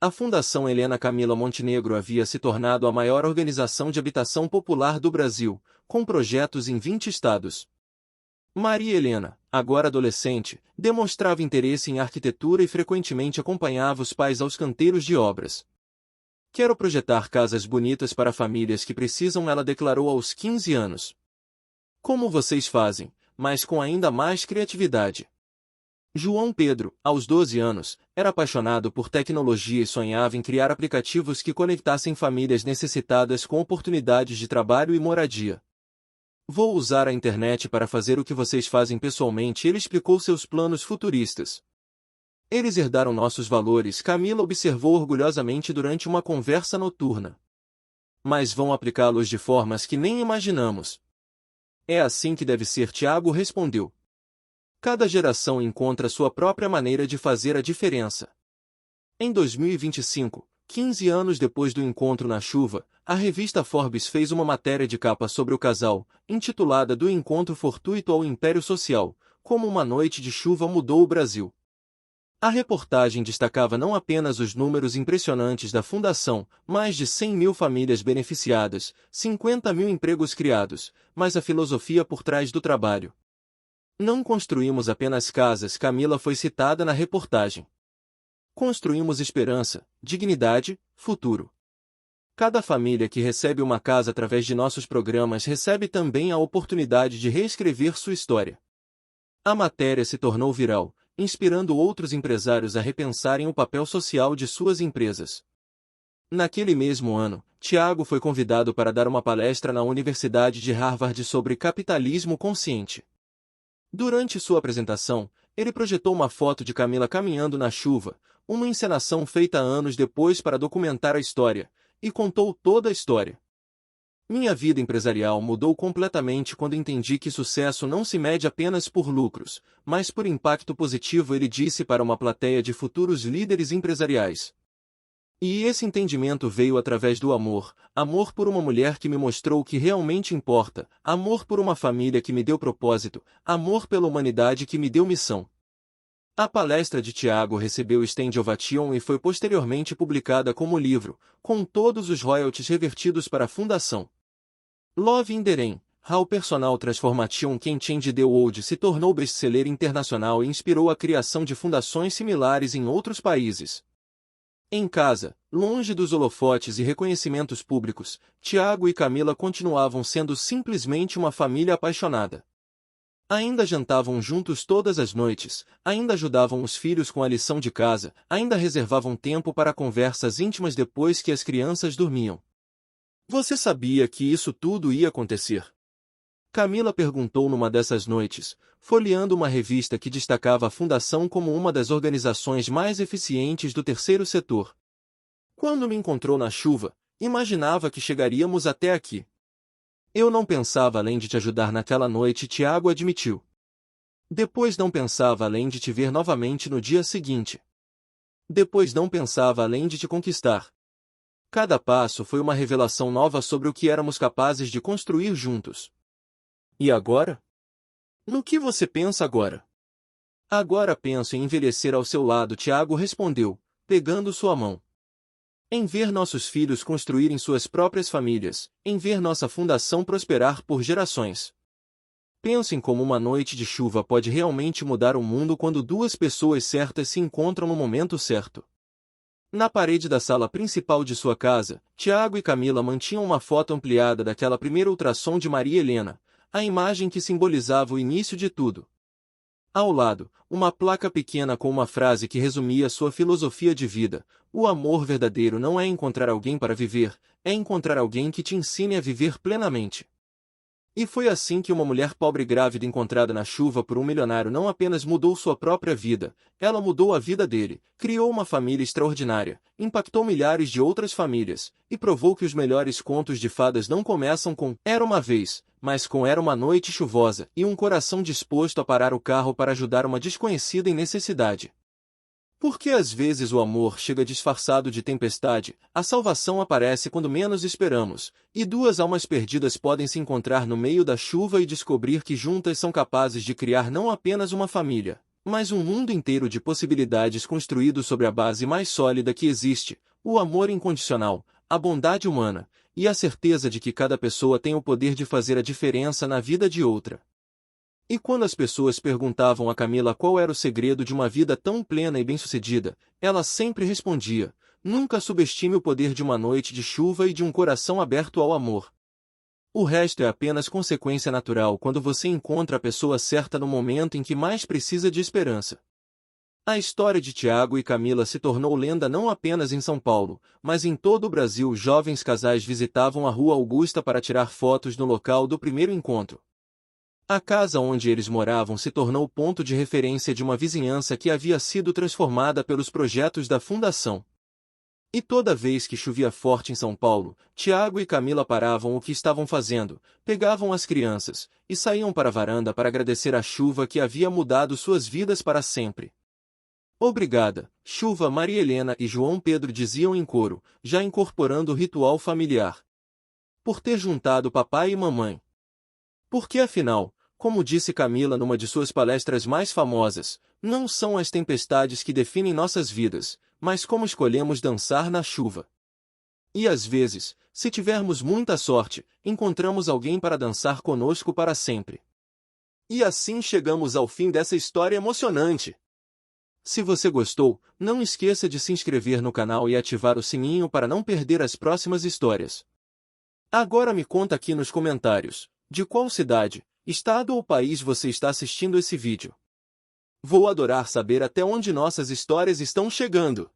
A Fundação Helena Camila Montenegro havia se tornado a maior organização de habitação popular do Brasil, com projetos em 20 estados. Maria Helena, agora adolescente, demonstrava interesse em arquitetura e frequentemente acompanhava os pais aos canteiros de obras. Quero projetar casas bonitas para famílias que precisam, ela declarou aos 15 anos. Como vocês fazem, mas com ainda mais criatividade. João Pedro, aos 12 anos, era apaixonado por tecnologia e sonhava em criar aplicativos que conectassem famílias necessitadas com oportunidades de trabalho e moradia. Vou usar a internet para fazer o que vocês fazem pessoalmente. Ele explicou seus planos futuristas. Eles herdaram nossos valores, Camila observou orgulhosamente durante uma conversa noturna. Mas vão aplicá-los de formas que nem imaginamos. É assim que deve ser, Tiago respondeu. Cada geração encontra sua própria maneira de fazer a diferença. Em 2025, 15 anos depois do encontro na chuva, a revista Forbes fez uma matéria de capa sobre o casal, intitulada Do Encontro Fortuito ao Império Social, como uma noite de chuva mudou o Brasil. A reportagem destacava não apenas os números impressionantes da fundação, mais de 100 mil famílias beneficiadas, 50 mil empregos criados, mas a filosofia por trás do trabalho. Não construímos apenas casas, Camila foi citada na reportagem. Construímos esperança, dignidade, futuro. Cada família que recebe uma casa através de nossos programas recebe também a oportunidade de reescrever sua história. A matéria se tornou viral, inspirando outros empresários a repensarem o papel social de suas empresas. Naquele mesmo ano, Tiago foi convidado para dar uma palestra na Universidade de Harvard sobre capitalismo consciente. Durante sua apresentação, ele projetou uma foto de Camila caminhando na chuva, uma encenação feita anos depois para documentar a história, e contou toda a história. Minha vida empresarial mudou completamente quando entendi que sucesso não se mede apenas por lucros, mas por impacto positivo, ele disse para uma plateia de futuros líderes empresariais. E esse entendimento veio através do amor, amor por uma mulher que me mostrou o que realmente importa, amor por uma família que me deu propósito, amor pela humanidade que me deu missão. A palestra de Tiago recebeu stand ovation e foi posteriormente publicada como livro, com todos os royalties revertidos para a fundação. Love in the Rain, How Personal Transformation Can Change the World se tornou best-seller internacional e inspirou a criação de fundações similares em outros países. Em casa, longe dos holofotes e reconhecimentos públicos, Tiago e Camila continuavam sendo simplesmente uma família apaixonada. Ainda jantavam juntos todas as noites, ainda ajudavam os filhos com a lição de casa, ainda reservavam tempo para conversas íntimas depois que as crianças dormiam. Você sabia que isso tudo ia acontecer? Camila perguntou numa dessas noites, folheando uma revista que destacava a Fundação como uma das organizações mais eficientes do terceiro setor. Quando me encontrou na chuva, imaginava que chegaríamos até aqui. Eu não pensava além de te ajudar naquela noite, Tiago admitiu. Depois não pensava além de te ver novamente no dia seguinte. Depois não pensava além de te conquistar. Cada passo foi uma revelação nova sobre o que éramos capazes de construir juntos. E agora? No que você pensa agora? Agora penso em envelhecer ao seu lado, Tiago respondeu, pegando sua mão. Em ver nossos filhos construírem suas próprias famílias, em ver nossa fundação prosperar por gerações. Penso em como uma noite de chuva pode realmente mudar o mundo quando duas pessoas certas se encontram no momento certo. Na parede da sala principal de sua casa, Tiago e Camila mantinham uma foto ampliada daquela primeira ultrassom de Maria Helena, a imagem que simbolizava o início de tudo. Ao lado, uma placa pequena com uma frase que resumia sua filosofia de vida: o amor verdadeiro não é encontrar alguém para viver, é encontrar alguém que te ensine a viver plenamente. E foi assim que uma mulher pobre grávida encontrada na chuva por um milionário não apenas mudou sua própria vida, ela mudou a vida dele, criou uma família extraordinária, impactou milhares de outras famílias, e provou que os melhores contos de fadas não começam com "era uma vez", mas com "era uma noite chuvosa" e um coração disposto a parar o carro para ajudar uma desconhecida em necessidade. Porque às vezes o amor chega disfarçado de tempestade, a salvação aparece quando menos esperamos, e duas almas perdidas podem se encontrar no meio da chuva e descobrir que juntas são capazes de criar não apenas uma família, mas um mundo inteiro de possibilidades construído sobre a base mais sólida que existe, o amor incondicional, a bondade humana, e a certeza de que cada pessoa tem o poder de fazer a diferença na vida de outra. E quando as pessoas perguntavam a Camila qual era o segredo de uma vida tão plena e bem-sucedida, ela sempre respondia: nunca subestime o poder de uma noite de chuva e de um coração aberto ao amor. O resto é apenas consequência natural quando você encontra a pessoa certa no momento em que mais precisa de esperança. A história de Tiago e Camila se tornou lenda não apenas em São Paulo, mas em todo o Brasil. Jovens casais visitavam a Rua Augusta para tirar fotos no local do primeiro encontro. A casa onde eles moravam se tornou ponto de referência de uma vizinhança que havia sido transformada pelos projetos da Fundação. E toda vez que chovia forte em São Paulo, Tiago e Camila paravam o que estavam fazendo, pegavam as crianças, e saíam para a varanda para agradecer a chuva que havia mudado suas vidas para sempre. Obrigada, chuva. Maria Helena e João Pedro diziam em coro, já incorporando o ritual familiar. Por ter juntado papai e mamãe. Porque afinal, como disse Camila numa de suas palestras mais famosas, não são as tempestades que definem nossas vidas, mas como escolhemos dançar na chuva. E às vezes, se tivermos muita sorte, encontramos alguém para dançar conosco para sempre. E assim chegamos ao fim dessa história emocionante. Se você gostou, não esqueça de se inscrever no canal e ativar o sininho para não perder as próximas histórias. Agora me conta aqui nos comentários, de qual cidade, estado ou país você está assistindo esse vídeo. Vou adorar saber até onde nossas histórias estão chegando.